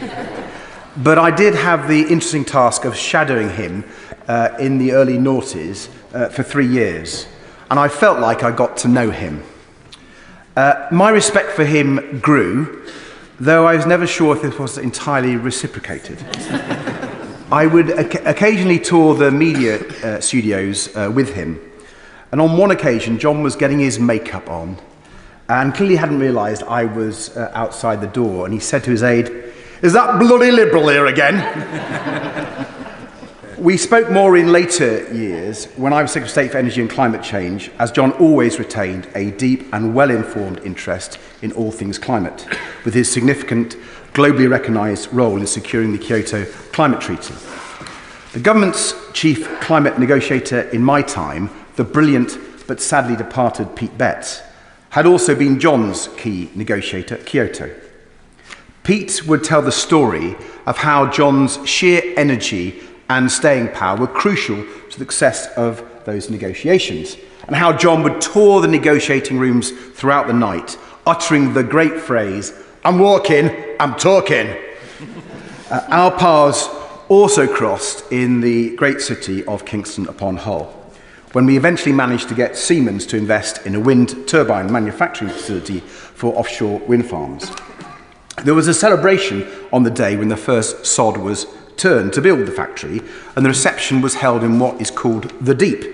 but I did have the interesting task of shadowing him in the early noughties for 3 years. And I felt like I got to know him. My respect for him grew, though I was never sure if this was entirely reciprocated. I would occasionally tour the media studios with him, and on one occasion John was getting his makeup on and clearly hadn't realised I was outside the door, and he said to his aide, "Is that bloody Liberal here again?" We spoke more in later years when I was Secretary of State for Energy and Climate Change, as John always retained a deep and well-informed interest in all things climate, with his significant globally recognised role in securing the Kyoto Climate Treaty. The government's chief climate negotiator in my time, the brilliant but sadly departed Pete Betts, had also been John's key negotiator at Kyoto. Pete would tell the story of how John's sheer energy and staying power were crucial to the success of those negotiations, and how John would tour the negotiating rooms throughout the night, uttering the great phrase, "I'm walking, I'm talking." Our paths also crossed in the great city of Kingston upon Hull, when we eventually managed to get Siemens to invest in a wind turbine manufacturing facility for offshore wind farms. There was a celebration on the day when the first sod was turned to build the factory, and the reception was held in what is called The Deep,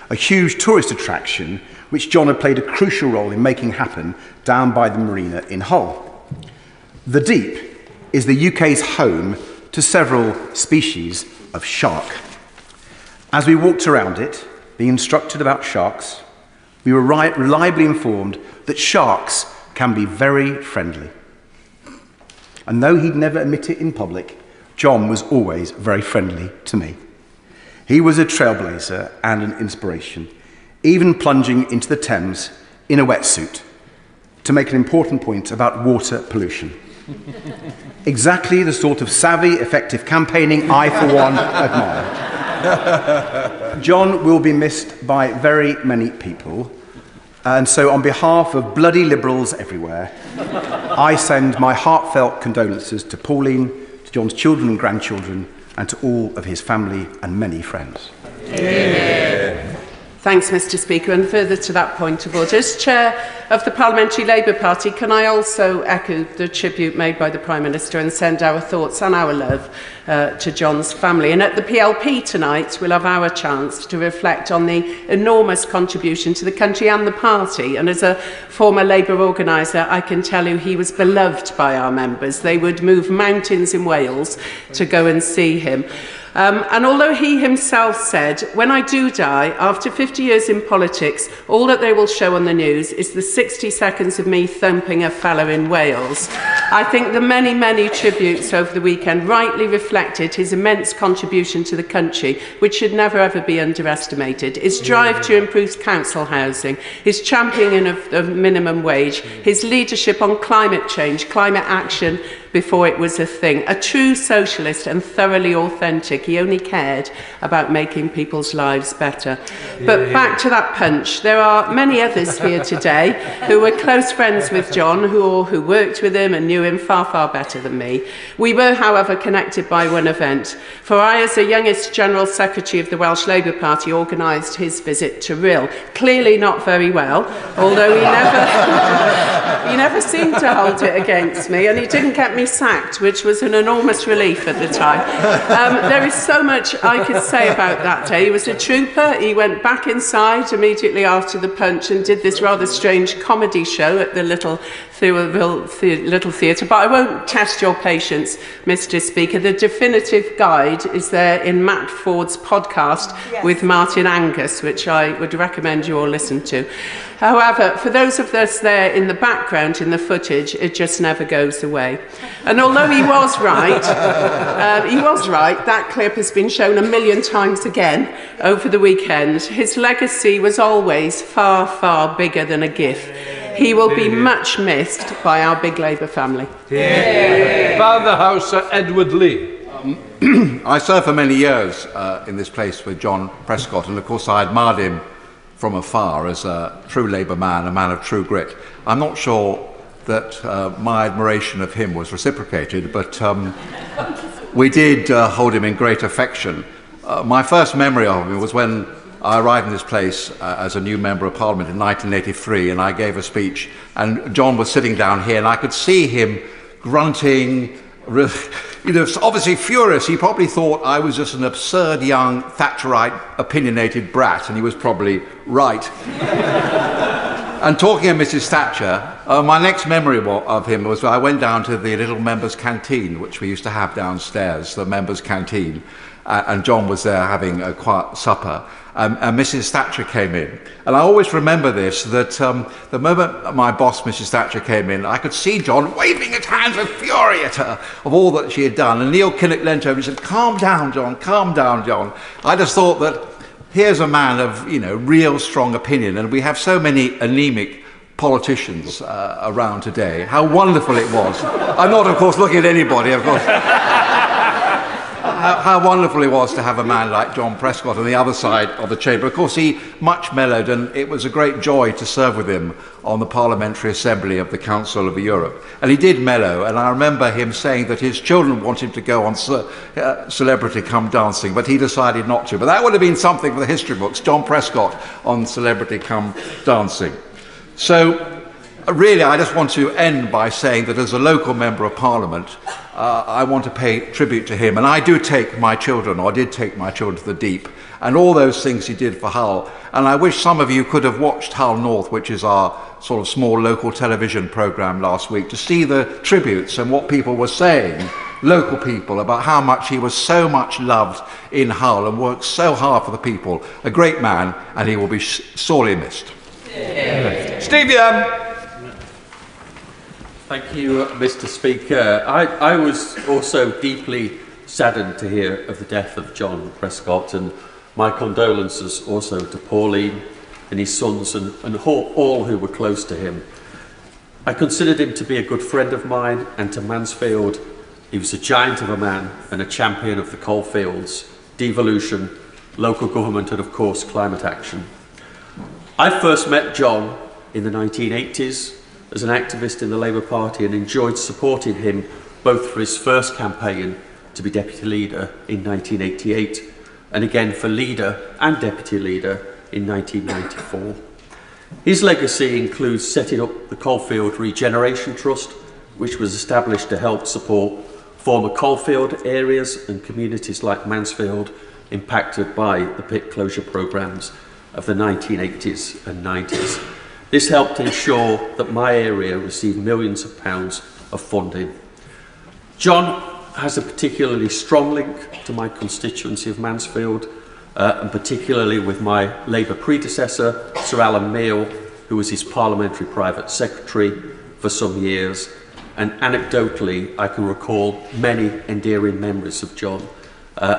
a huge tourist attraction which John had played a crucial role in making happen down by the marina in Hull. The Deep is the UK's home to several species of shark. As we walked around it, being instructed about sharks, we were reliably informed that sharks can be very friendly. And though he'd never admit it in public, John was always very friendly to me. He was a trailblazer and an inspiration, even plunging into the Thames in a wetsuit to make an important point about water pollution. Exactly the sort of savvy, effective campaigning I, for one, admire. John will be missed by very many people, and so on behalf of bloody Liberals everywhere, I send my heartfelt condolences to Pauline, to John's children and grandchildren, and to all of his family and many friends. Thanks, Mr Speaker. And further to that point of order, as Chair of the Parliamentary Labour Party, can I also echo the tribute made by the Prime Minister and send our thoughts and our love to John's family. And at the PLP tonight, we'll have our chance to reflect on the enormous contribution to the country and the party. And as a former Labour organiser, I can tell you he was beloved by our members. They would move mountains in Wales to go and see him. And although he himself said, when I do die, after 50 years in politics, all that they will show on the news is the 60 seconds of me thumping a fellow in Wales, I think the many, many tributes over the weekend rightly reflected his immense contribution to the country, which should never ever be underestimated. His drive to improve council housing, his championing of minimum wage, his leadership on climate change, climate action, before it was a thing. A true socialist and thoroughly authentic. He only cared about making people's lives better. But back to that punch. There are many others here today who were close friends with John, who worked with him and knew him far, far better than me. We were, however, connected by one event. For I, as the youngest General Secretary of the Welsh Labour Party, organised his visit to Rhyl. Clearly not very well, although he never seemed to hold it against me, and he didn't get me sacked, which was an enormous relief at the time. There is so much I could say about that day. He was a trooper. He went back inside immediately after the punch and did this rather strange comedy show at the little theatre. But I won't test your patience, Mr Speaker. The definitive guide is there in Matt Ford's podcast with Martin Angus, which I would recommend you all listen to. However, for those of us there in the background in the footage, it just never goes away. And although he was right, that clip has been shown 1 million times again over the weekend. His legacy was always far, far bigger than a GIF. He will be much missed by our big Labour family. Father House, Edward Lee. I served for many years in this place with John Prescott, and of course I admired him from afar as a true Labour man, a man of true grit. I'm not sure that my admiration of him was reciprocated, but we did hold him in great affection. My first memory of him was when I arrived in this place as a new Member of Parliament in 1983, and I gave a speech, and John was sitting down here, and I could see him grunting, obviously furious. He probably thought I was just an absurd young Thatcherite opinionated brat, and he was probably right. And talking of Mrs Thatcher, my next memory of him was I went down to the little members' canteen, which we used to have downstairs, the members' canteen, and John was there having a quiet supper, and Mrs Thatcher came in. And I always remember this, that the moment my boss, Mrs Thatcher, came in, I could see John waving his hands with fury at her of all that she had done. And Neil Kinnock leant over and said, "Calm down, John, calm down, John." I just thought that here's a man of, real strong opinion, and we have so many anemic politicians around today. How wonderful it was. I'm not, of course, looking at anybody, of course. How wonderful it was to have a man like John Prescott on the other side of the chamber. Of course, he much mellowed, and it was a great joy to serve with him on the Parliamentary Assembly of the Council of Europe. And he did mellow, and I remember him saying that his children wanted him to go on Celebrity Come Dancing, but he decided not to. But that would have been something for the history books, John Prescott on Celebrity Come Dancing. So, really, I just want to end by saying that as a local Member of Parliament, I want to pay tribute to him. And I do take my children, or did take my children to the deep, and all those things he did for Hull. And I wish some of you could have watched Hull North, which is our sort of small local television programme last week, to see the tributes and what people were saying, local people, about how much he was so much loved in Hull and worked so hard for the people. A great man, and he will be sorely missed. Steve Young. Thank you, Mr. Speaker. I was also deeply saddened to hear of the death of John Prescott, and my condolences also to Pauline and his sons and all who were close to him. I considered him to be a good friend of mine, and to Mansfield, he was a giant of a man and a champion of the coalfields, devolution, local government, and of course climate action. I first met John in the 1980s as an activist in the Labour Party, and enjoyed supporting him both for his first campaign to be deputy leader in 1988 and again for leader and deputy leader in 1994. His legacy includes setting up the Coalfield Regeneration Trust, which was established to help support former coalfield areas and communities like Mansfield impacted by the pit closure programmes of the 1980s and 90s. This helped ensure that my area received millions of pounds of funding. John has a particularly strong link to my constituency of Mansfield, and particularly with my Labour predecessor, Sir Alan Meale, who was his parliamentary private secretary for some years. And anecdotally, I can recall many endearing memories of John,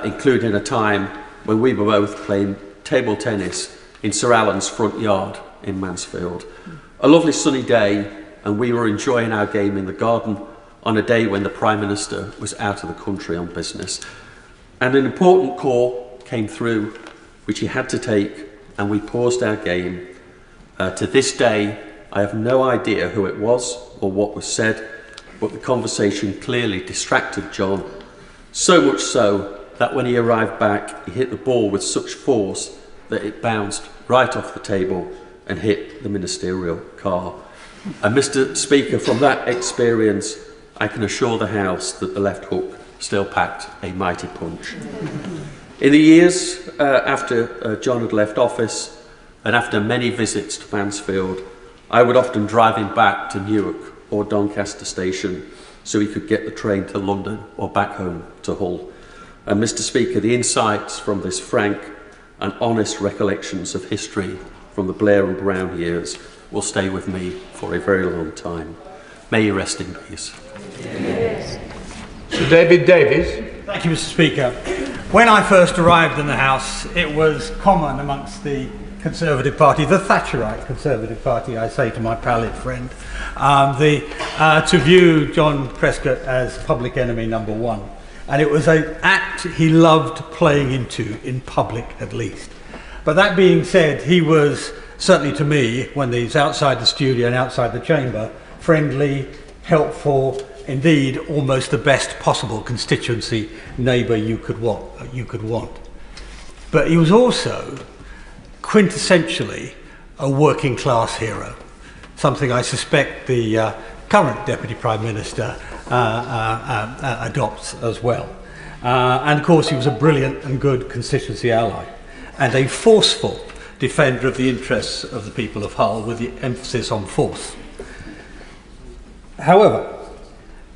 including a time when we were both playing table tennis in Sir Alan's front yard in Mansfield. A lovely sunny day, and we were enjoying our game in the garden on a day when the Prime Minister was out of the country on business. And an important call came through, which he had to take, and we paused our game. To this day, I have no idea who it was or what was said, but the conversation clearly distracted John, so much so that when he arrived back, he hit the ball with such force that it bounced right off the table and hit the ministerial car. And Mr. Speaker, from that experience, I can assure the House that the left hook still packed a mighty punch. In the years after John had left office, and after many visits to Mansfield, I would often drive him back to Newark or Doncaster Station so he could get the train to London or back home to Hull. And Mr. Speaker, the insights from this frank and honest recollections of history from the Blair and Brown years will stay with me for a very long time. May you rest in peace. Yes. Sir David Davies. Thank you, Mr. Speaker. When I first arrived in the House, it was common amongst the Conservative Party, the Thatcherite Conservative Party, I say to my pallid friend, to view John Prescott as public enemy number one. And it was an act he loved playing into, in public at least. But that being said, he was, certainly to me, when he's outside the studio and outside the chamber, friendly, helpful, indeed almost the best possible constituency neighbour you could want. But he was also quintessentially a working class hero, something I suspect the current Deputy Prime Minister adopts as well. And of course he was a brilliant and good constituency ally and a forceful defender of the interests of the people of Hull, with the emphasis on force. However,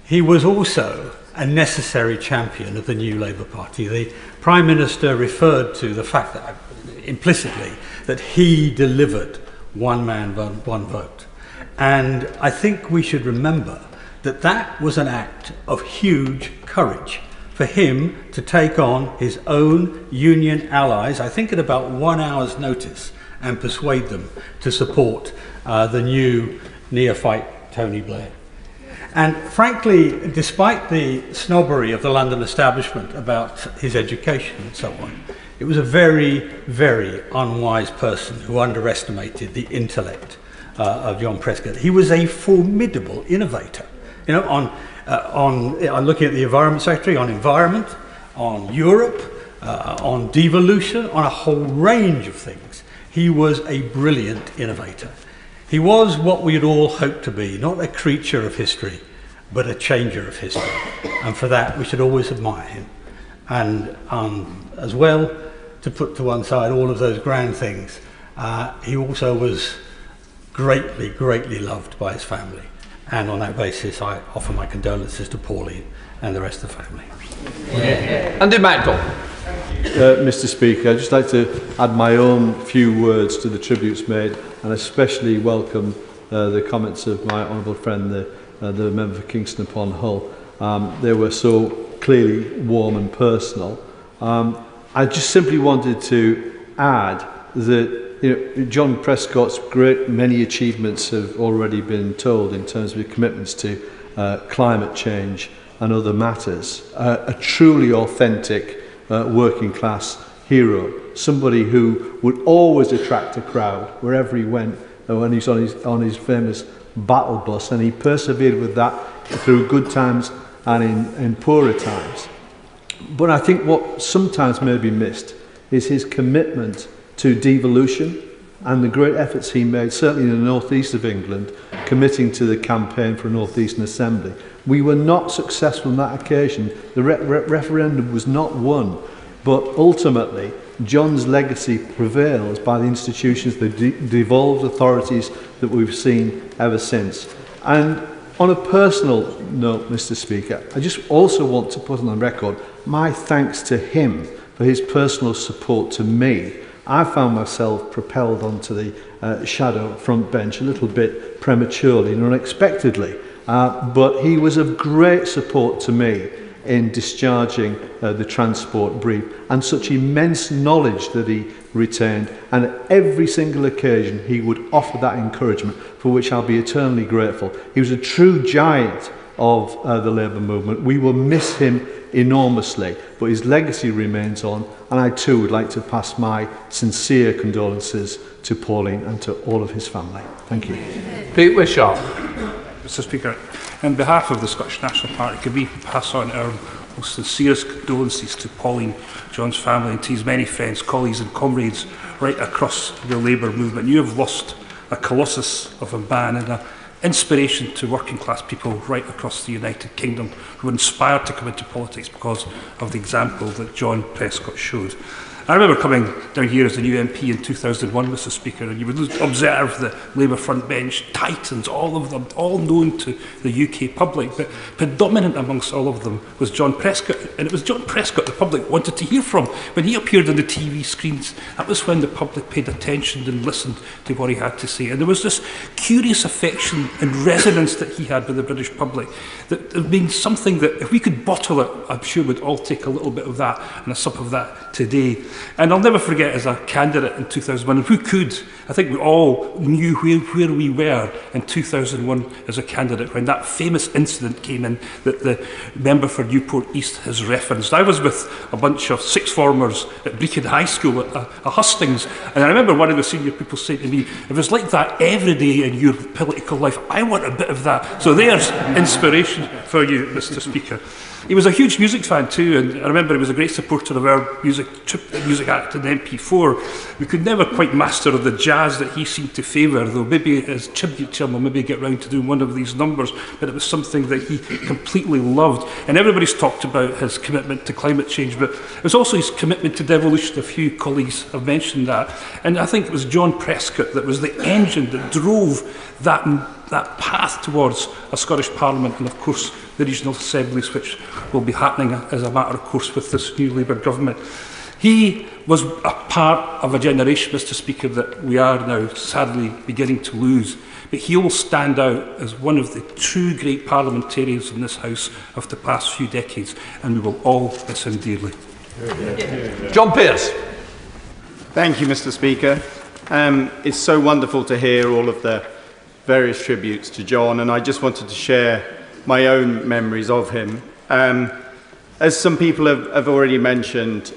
he was also a necessary champion of the new Labour Party. The Prime Minister referred to the fact that, implicitly, that he delivered one man, one vote. And I think we should remember that that was an act of huge courage for him to take on his own union allies, I think at about 1 hour's notice, and persuade them to support the new neophyte Tony Blair. And frankly, despite the snobbery of the London establishment about his education and so on, it was a very, very unwise person who underestimated the intellect of John Prescott. He was a formidable innovator. You know, on looking at the Environment Secretary, on environment, on Europe, on devolution, on a whole range of things. He was a brilliant innovator. He was what we'd all hoped to be, not a creature of history, but a changer of history. And for that, we should always admire him. And as well, to put to one side all of those grand things, he also was greatly, greatly loved by his family. And on that basis, I offer my condolences to Pauline and the rest of the family. Andy Macdonald. Mr. Speaker, I'd just like to add my own few words to the tributes made, and especially welcome the comments of my honourable friend, the member for Kingston upon Hull. They were so clearly warm and personal. I just simply wanted to add that John Prescott's great many achievements have already been told in terms of his commitments to climate change and other matters. A truly authentic working class hero, somebody who would always attract a crowd wherever he went when he's on his famous battle bus, and he persevered with that through good times and in poorer times. But I think what sometimes may be missed is his commitment to devolution and the great efforts he made, certainly in the northeast of England, committing to the campaign for a North-Eastern Assembly. We were not successful on that occasion. The referendum was not won, but ultimately John's legacy prevails by the institutions, the devolved authorities that we've seen ever since. And on a personal note, Mr. Speaker, I just also want to put on the record my thanks to him for his personal support to me. I found myself propelled onto the shadow front bench a little bit prematurely and unexpectedly, but he was of great support to me in discharging the transport brief, and such immense knowledge that he retained, and at every single occasion he would offer that encouragement, for which I'll be eternally grateful. He was a true giant of the Labour movement. We will miss him enormously, but his legacy remains on, and I too would like to pass my sincere condolences to Pauline and to all of his family. Thank you. Pete Wishart. Mr. Speaker, on behalf of the Scottish National Party, can we pass on our most sincerest condolences to Pauline, John's family, and to his many friends, colleagues and comrades right across the Labour movement. You have lost a colossus of a man and an inspiration to working class people right across the United Kingdom who were inspired to come into politics because of the example that John Prescott showed. I remember coming down here as a new MP in 2001, Mr. Speaker, and you would observe the Labour front bench titans, all of them, all known to the UK public, but predominant amongst all of them was John Prescott, and it was John Prescott the public wanted to hear from. When he appeared on the TV screens, that was when the public paid attention and listened to what he had to say, and there was this curious affection and resonance that he had with the British public that means something that if we could bottle it, I'm sure we'd all take a little bit of that and a sup of that today. And I'll never forget, as a candidate in 2001, who could? I think we all knew where we were in 2001 as a candidate when that famous incident came in that the member for Newport East has referenced. I was with a bunch of sixth formers at Brecon High School at a hustings, and I remember one of the senior people saying to me, if it's like that every day in your political life, I want a bit of that. So there's inspiration for you, Mr. Speaker. He was a huge music fan too, and I remember he was a great supporter of our music act in MP4. We could never quite master the jazz that he seemed to favour, though maybe as tribute to him we'll maybe get round to doing one of these numbers, but it was something that he completely loved. And everybody's talked about his commitment to climate change, but it was also his commitment to devolution. A few colleagues have mentioned that. And I think it was John Prescott that was the engine that drove that path towards a Scottish Parliament and, of course, the regional assemblies, which will be happening as a matter of course with this new Labour government. He was a part of a generation, Mr. Speaker, that we are now sadly beginning to lose. But he will stand out as one of the true great parliamentarians in this House of the past few decades, and we will all miss him dearly. John Pearce. Thank you, Mr. Speaker. It's so wonderful to hear all of the various tributes to John, and I just wanted to share my own memories of him. As some people have already mentioned,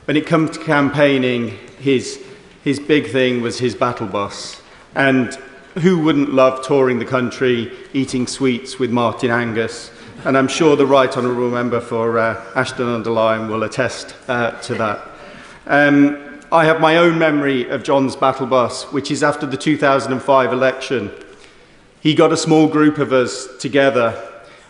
when it comes to campaigning, his big thing was his battle bus. And who wouldn't love touring the country, eating sweets with Martin Angus? And I'm sure the Right Honourable Member for Ashton-under-Lyne will attest to that. I have my own memory of John's battle bus, which is after the 2005 election. He got a small group of us together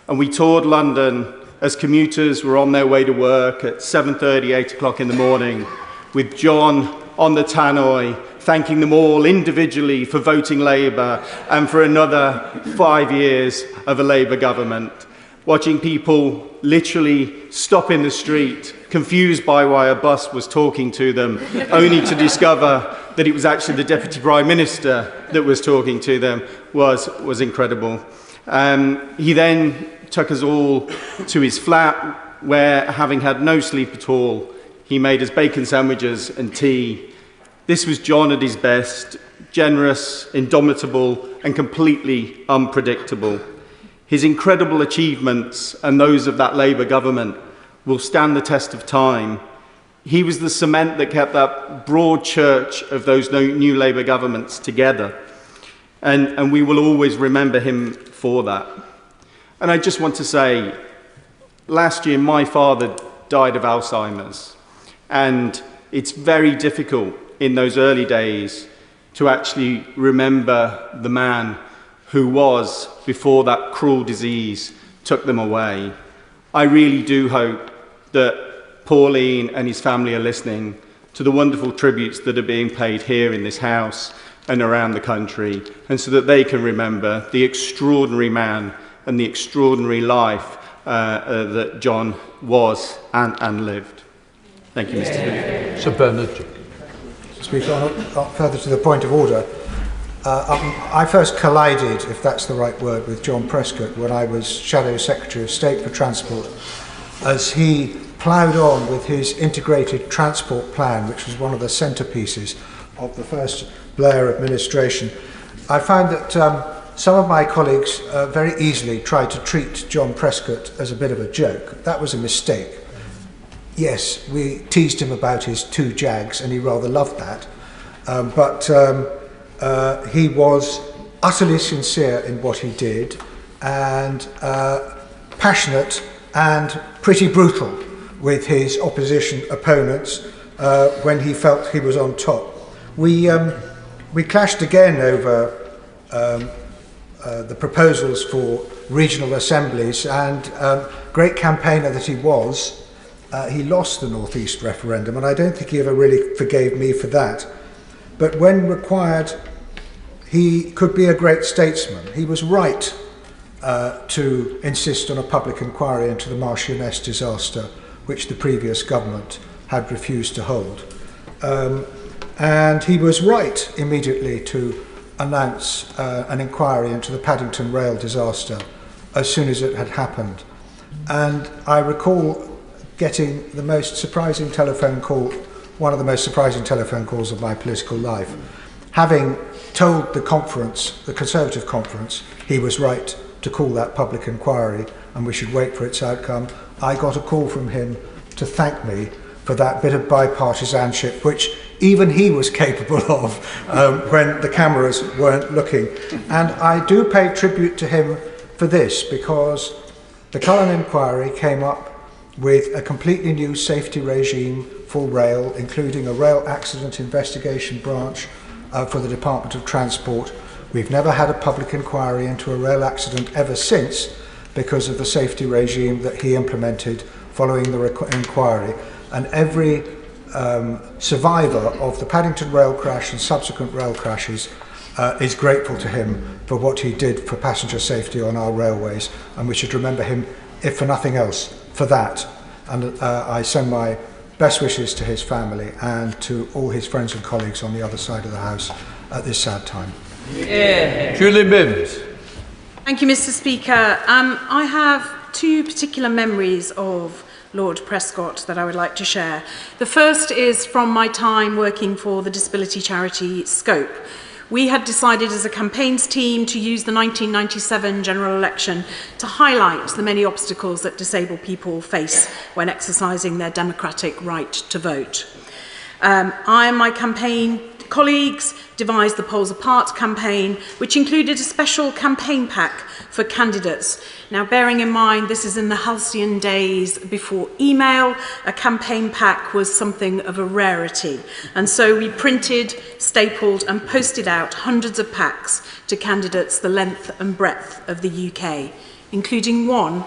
and we toured London as commuters were on their way to work at 7:30, 8 o'clock in the morning, with John on the tannoy, thanking them all individually for voting Labour and for another 5 years of a Labour government. Watching people literally stop in the street, confused by why a bus was talking to them, only to discover that it was actually the Deputy Prime Minister that was talking to them, was incredible. He then took us all to his flat, where, having had no sleep at all, he made us bacon sandwiches and tea. This was John at his best, generous, indomitable, and completely unpredictable. His incredible achievements and those of that Labour government will stand the test of time. He was the cement that kept that broad church of those new Labour governments together. And we will always remember him for that. And I just want to say, last year my father died of Alzheimer's. And it's very difficult in those early days to actually remember the man who was before that cruel disease took them away. I really do hope that Pauline and his family are listening to the wonderful tributes that are being paid here in this house and around the country, and so that they can remember the extraordinary man and the extraordinary life that John was and lived. Thank you, Mr. Speaker. Sir Bernard. Mr. Speaker, on further to the point of order, I first collided, if that's the right word, with John Prescott when I was Shadow Secretary of State for Transport, as he ploughed on with his integrated transport plan, which was one of the centrepieces of the first Blair administration. I found that some of my colleagues very easily tried to treat John Prescott as a bit of a joke. That was a mistake. Yes, we teased him about his 2 Jags, and he rather loved that. But he was utterly sincere in what he did, and passionate and pretty brutal with his opposition opponents when he felt he was on top. We clashed again over the proposals for regional assemblies, and great campaigner that he was, he lost the North East referendum, and I don't think he ever really forgave me for that. But when required, he could be a great statesman. He was right to insist on a public inquiry into the Marchioness disaster, which the previous government had refused to hold. And he was right immediately to announce an inquiry into the Paddington Rail disaster as soon as it had happened. And I recall getting the most surprising telephone call, one of the most surprising telephone calls of my political life. Having told the conference, the Conservative conference, he was right to call that public inquiry and we should wait for its outcome, I got a call from him to thank me for that bit of bipartisanship, which even he was capable of when the cameras weren't looking. And I do pay tribute to him for this, because the Cullen inquiry came up with a completely new safety regime for rail, including a rail accident investigation branch for the Department of Transport. We've never had a public inquiry into a rail accident ever since, because of the safety regime that he implemented following the inquiry. And every survivor of the Paddington rail crash and subsequent rail crashes is grateful to him for what he did for passenger safety on our railways, and we should remember him, if for nothing else, for that. And I send my best wishes to his family and to all his friends and colleagues on the other side of the House at this sad time. Yeah. Julie Mims. Thank you, Mr. Speaker. I have 2 particular memories of Lord Prescott that I would like to share. The first is from my time working for the disability charity Scope. We had decided as a campaigns team to use the 1997 general election to highlight the many obstacles that disabled people face when exercising their democratic right to vote. I and my campaign colleagues devised the Polls Apart campaign, which included a special campaign pack for candidates. Now, bearing in mind this is in the halcyon days before email, a campaign pack was something of a rarity. And so we printed, stapled and posted out hundreds of packs to candidates the length and breadth of the UK, including one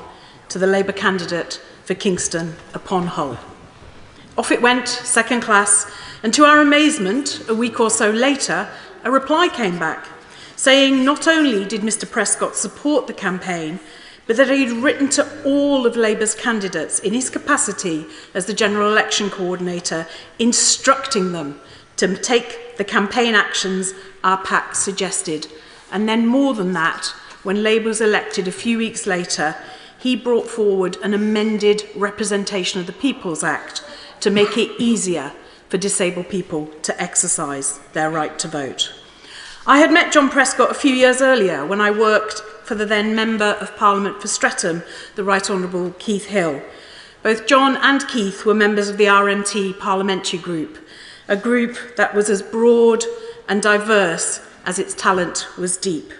to the Labour candidate for Kingston upon Hull. Off it went, second class, and to our amazement, a week or so later, a reply came back, saying not only did Mr Prescott support the campaign, but that he'd written to all of Labour's candidates in his capacity as the General Election Coordinator, instructing them to take the campaign actions our pack suggested. And then more than that, when Labour was elected a few weeks later, he brought forward an amended Representation of the People's Act to make it easier for disabled people to exercise their right to vote. I had met John Prescott a few years earlier when I worked for the then Member of Parliament for Streatham, the Right Honourable Keith Hill. Both John and Keith were members of the RMT parliamentary group, a group that was as broad and diverse as its talent was deep.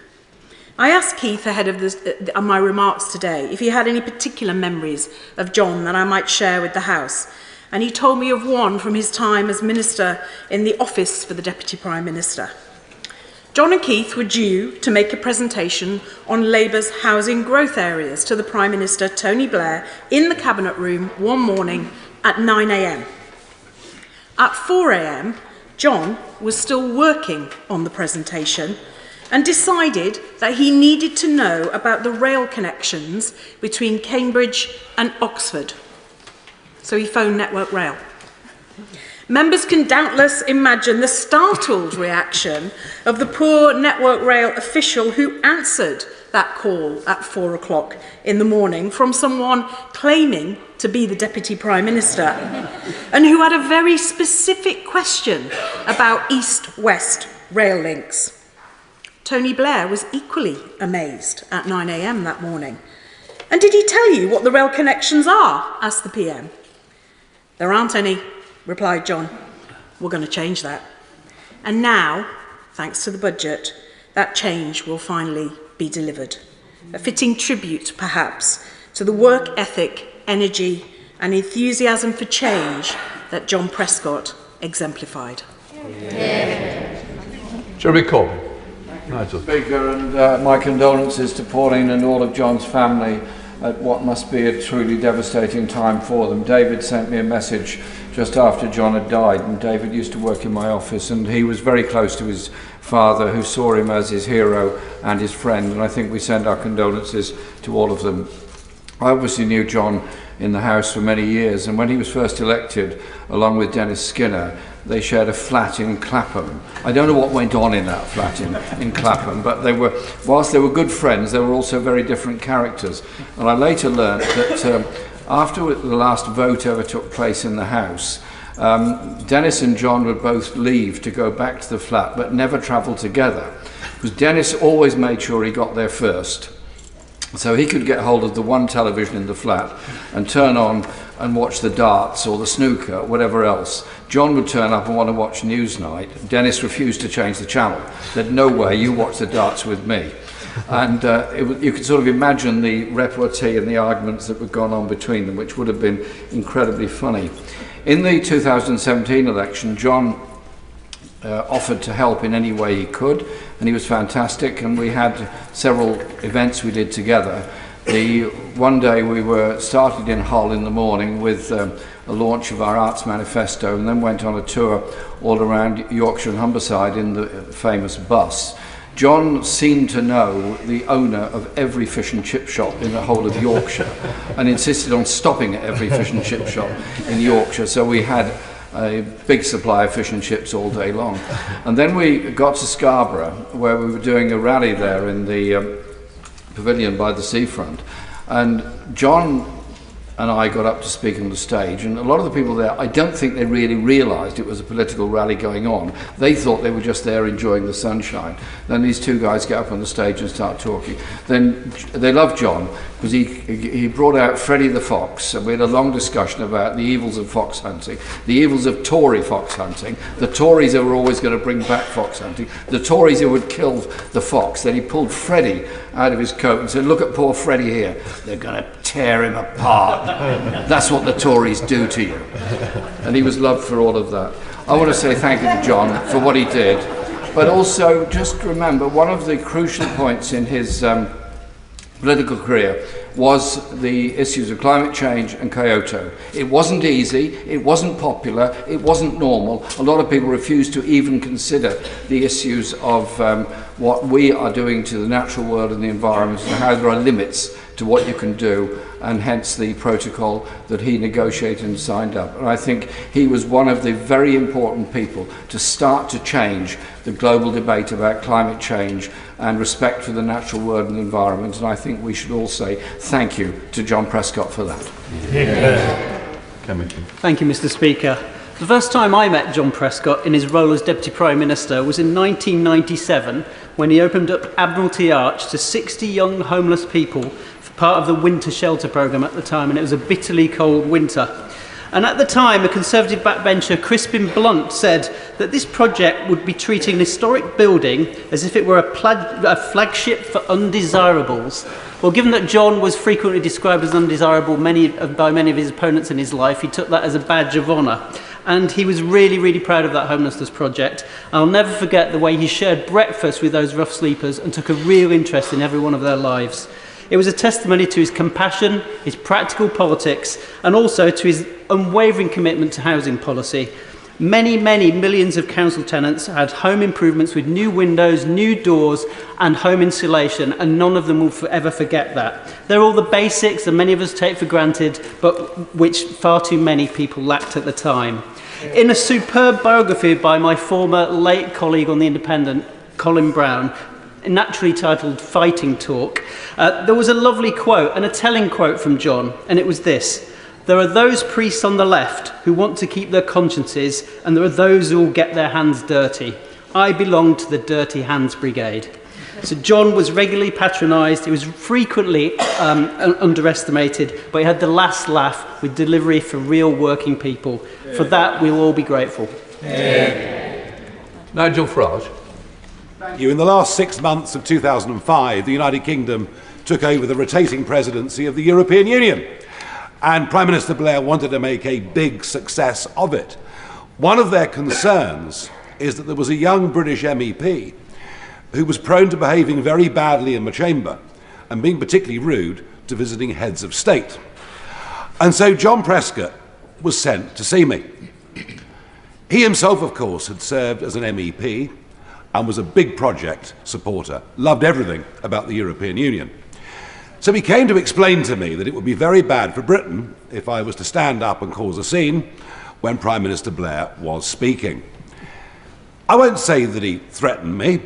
I asked Keith ahead of my remarks today if he had any particular memories of John that I might share with the House, and he told me of one from his time as Minister in the Office for the Deputy Prime Minister. John and Keith were due to make a presentation on Labour's housing growth areas to the Prime Minister, Tony Blair, in the Cabinet Room one morning at 9 a.m. At 4 a.m, John was still working on the presentation and decided that he needed to know about the rail connections between Cambridge and Oxford. So he phoned Network Rail. Members can doubtless imagine the startled reaction of the poor Network Rail official who answered that call at 4 o'clock in the morning from someone claiming to be the Deputy Prime Minister and who had a very specific question about east-west rail links. Tony Blair was equally amazed at 9 a.m. that morning. "And did he tell you what the rail connections are?" asked the PM. "There aren't any," replied John. "We're going to change that." And now, thanks to the budget, that change will finally be delivered. A fitting tribute, perhaps, to the work ethic, energy and enthusiasm for change that John Prescott exemplified. Jeremy Corbyn. Mr. Speaker, and my condolences to Pauline and all of John's family at what must be a truly devastating time for them. David sent me a message just after John had died, and David used to work in my office, and he was very close to his father, who saw him as his hero and his friend, and I think we send our condolences to all of them. I obviously knew John in the House for many years, and when he was first elected, along with Dennis Skinner, they shared a flat in Clapham. I don't know what went on in that flat in Clapham, but whilst they were good friends, they were also very different characters. And I later learned that after the last vote ever took place in the House, Dennis and John would both leave to go back to the flat, but never travel together, because Dennis always made sure he got there first, so he could get hold of the one television in the flat and turn on and watch the darts or the snooker, whatever else. John would turn up and want to watch Newsnight. Dennis refused to change the channel. Said, "No way, you watch the darts with me." And you could sort of imagine the repartee and the arguments that were going on between them, which would have been incredibly funny. In the 2017 election, John offered to help in any way he could, and he was fantastic, and we had several events we did together. One day we started in Hull in the morning with a launch of our Arts Manifesto, and then went on a tour all around Yorkshire and Humberside in the famous bus. John seemed to know the owner of every fish and chip shop in the whole of Yorkshire and insisted on stopping at every fish and chip shop in Yorkshire, so we had a big supply of fish and chips all day long. And then we got to Scarborough, where we were doing a rally there in the pavilion by the seafront, and John and I got up to speak on the stage, and a lot of the people there, I don't think they really realised it was a political rally going on. They thought they were just there enjoying the sunshine. Then these two guys get up on the stage and start talking. Then they loved John because he brought out Freddie the Fox, and we had a long discussion about the evils of fox hunting, the evils of Tory fox hunting, the Tories who were always going to bring back fox hunting, the Tories who would kill the fox. Then he pulled Freddie out of his coat and said, "Look at poor Freddie here. They're going to tear him apart. That's what the Tories do to you." And he was loved for all of that. I want to say thank you to John for what he did, but also just remember one of the crucial points in his political career was the issues of climate change and Kyoto. It wasn't easy, it wasn't popular, it wasn't normal. A lot of people refused to even consider the issues of what we are doing to the natural world and the environment, and how there are limits to what you can do, and hence the protocol that he negotiated and signed up. And I think he was one of the very important people to start to change the global debate about climate change and respect for the natural world and the environment, and I think we should all say thank you to John Prescott for that. Thank you, Mr. Speaker. The first time I met John Prescott in his role as Deputy Prime Minister was in 1997, when he opened up Admiralty Arch to 60 young homeless people for part of the winter shelter programme at the time, and it was a bitterly cold winter. And at the time, a Conservative backbencher, Crispin Blunt, said that this project would be treating an historic building as if it were a flagship for undesirables. Well, given that John was frequently described as undesirable by many of his opponents in his life, he took that as a badge of honour. And he was really, really proud of that homelessness project. I'll never forget the way he shared breakfast with those rough sleepers and took a real interest in every one of their lives. It was a testimony to his compassion, his practical politics, and also to his unwavering commitment to housing policy. Many, many millions of council tenants had home improvements with new windows, new doors, and home insulation, and none of them will ever forget that. They're all the basics that many of us take for granted, but which far too many people lacked at the time. In a superb biography by my former late colleague on The Independent, Colin Brown, naturally titled Fighting Talk, there was a lovely quote and a telling quote from John, and it was this: "There are those priests on the left who want to keep their consciences, and there are those who will get their hands dirty. I belong to the Dirty Hands Brigade." So John was regularly patronised, he was frequently underestimated, but he had the last laugh with delivery for real working people. For that, we'll all be grateful. Nigel Farage. In the last 6 months of 2005, the United Kingdom took over the rotating presidency of the European Union, and Prime Minister Blair wanted to make a big success of it. One of their concerns is that there was a young British MEP who was prone to behaving very badly in the chamber and being particularly rude to visiting heads of state. And so John Prescott was sent to see me. He himself, of course, had served as an MEP and was a big project supporter, loved everything about the European Union. So he came to explain to me that it would be very bad for Britain if I was to stand up and cause a scene when Prime Minister Blair was speaking. I won't say that he threatened me,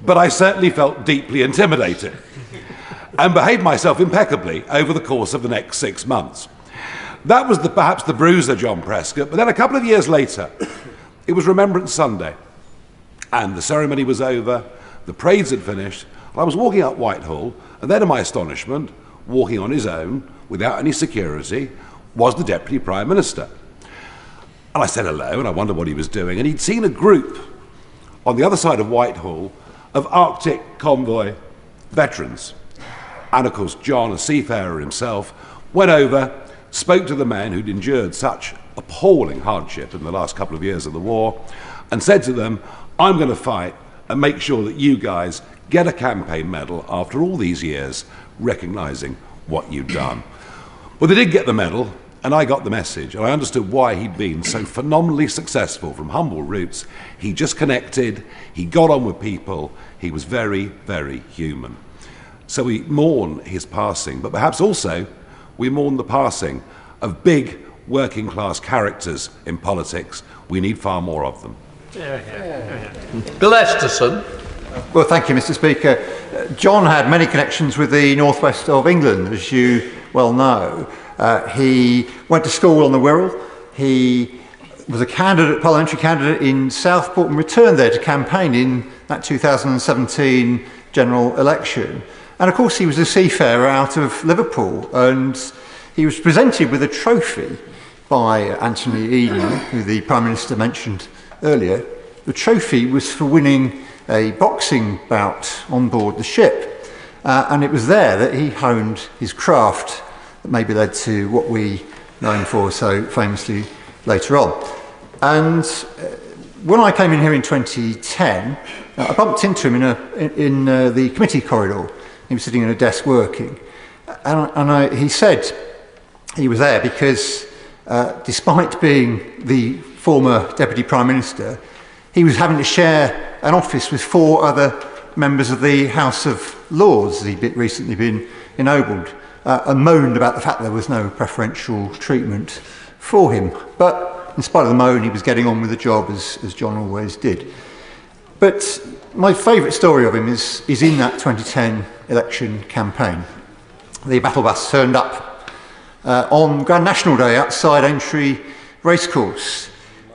but I certainly felt deeply intimidated and behaved myself impeccably over the course of the next 6 months. That was perhaps the bruiser John Prescott, but then a couple of years later, it was Remembrance Sunday, and the ceremony was over, the parades had finished, and I was walking up Whitehall, and then to my astonishment, walking on his own, without any security, was the Deputy Prime Minister. And I said hello, and I wondered what he was doing, and he'd seen a group on the other side of Whitehall of Arctic convoy veterans. And of course, John, a seafarer himself, went over, spoke to the men who'd endured such appalling hardship in the last couple of years of the war, and said to them, "I'm going to fight and make sure that you guys get a campaign medal after all these years, recognising what you've done." Well, they did get the medal, and I got the message, and I understood why he'd been so phenomenally successful from humble roots. He just connected, he got on with people, he was very, very human. So we mourn his passing, but perhaps also we mourn the passing of big working class characters in politics. We need far more of them. Bill Esterson. Well, thank you, Mr. Speaker. John had many connections with the northwest of England, as you well know. He went to school on the Wirral. He was a parliamentary candidate in Southport and returned there to campaign in that 2017 general election. And of course, he was a seafarer out of Liverpool, and he was presented with a trophy by Anthony Eden, who the Prime Minister mentioned earlier. The trophy was for winning a boxing bout on board the ship, and it was there that he honed his craft that maybe led to what we know him for so famously later on. And when I came in here in 2010, I bumped into him in the committee corridor. He was sitting at a desk working, and he said he was there because despite being the former Deputy Prime Minister, he was having to share an office with 4 other members of the House of Lords. He'd recently been ennobled, and moaned about the fact there was no preferential treatment for him. But in spite of the moan, he was getting on with the job, as John always did. But my favourite story of him is in that 2010 election campaign. The battle bus turned up on Grand National Day outside Aintree Racecourse,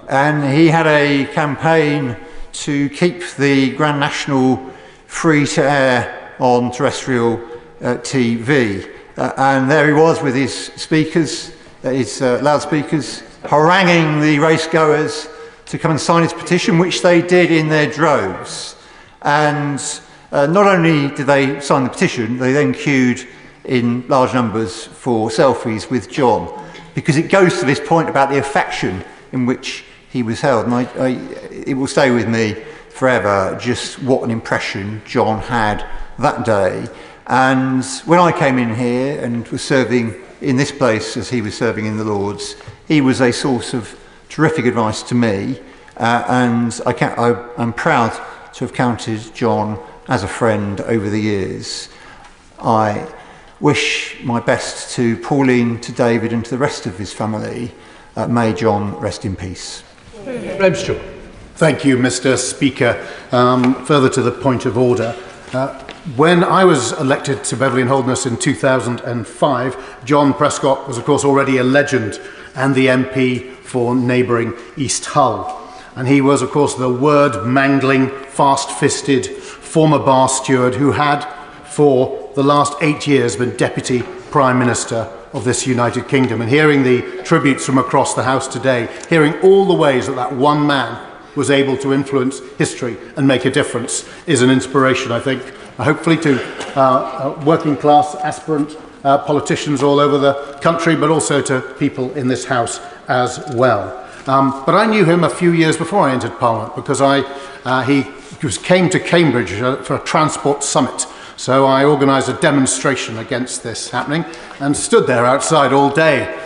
and he had a campaign to keep the Grand National free to air on terrestrial TV. And there he was with his speakers loudspeakers, haranguing the racegoers to come and sign his petition, which they did in their droves. And not only did they sign the petition, they then queued in large numbers for selfies with John, because it goes to this point about the affection in which he was held. And it will stay with me forever just what an impression John had that day. And when I came in here and was serving in this place as he was serving in the Lords, he was a source of terrific advice to me, and I'm proud to have counted John as a friend over the years. I wish my best to Pauline, to David and to the rest of his family. May John rest in peace. Thank you, Mr. Speaker. Further to the point of order, when I was elected to Beverley and Holderness in 2005, John Prescott was, of course, already a legend and the MP for neighbouring East Hull. And he was, of course, the word-mangling, fast-fisted former bar steward who had, for the last 8 years, been Deputy Prime Minister of this United Kingdom. And hearing the tributes from across the House today, hearing all the ways that that one man was able to influence history and make a difference is an inspiration, I think, hopefully to working-class aspirant politicians all over the country, but also to people in this House as well. But I knew him a few years before I entered Parliament, because he came to Cambridge for a transport summit. So I organised a demonstration against this happening and stood there outside all day.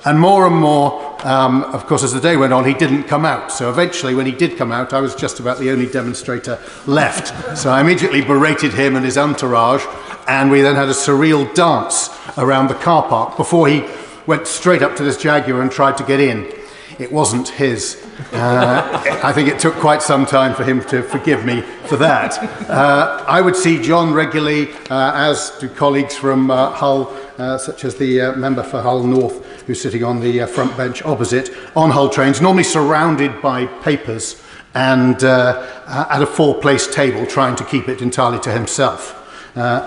And more, of course, as the day went on, he didn't come out. So eventually, when he did come out, I was just about the only demonstrator left. So I immediately berated him and his entourage, and we then had a surreal dance around the car park before he went straight up to this Jaguar and tried to get in. It wasn't his. I think it took quite some time for him to forgive me for that. I would see John regularly, as do colleagues from Hull, such as the member for Hull North, who's sitting on the front bench opposite, on Hull trains, normally surrounded by papers and at a four-place table, trying to keep it entirely to himself.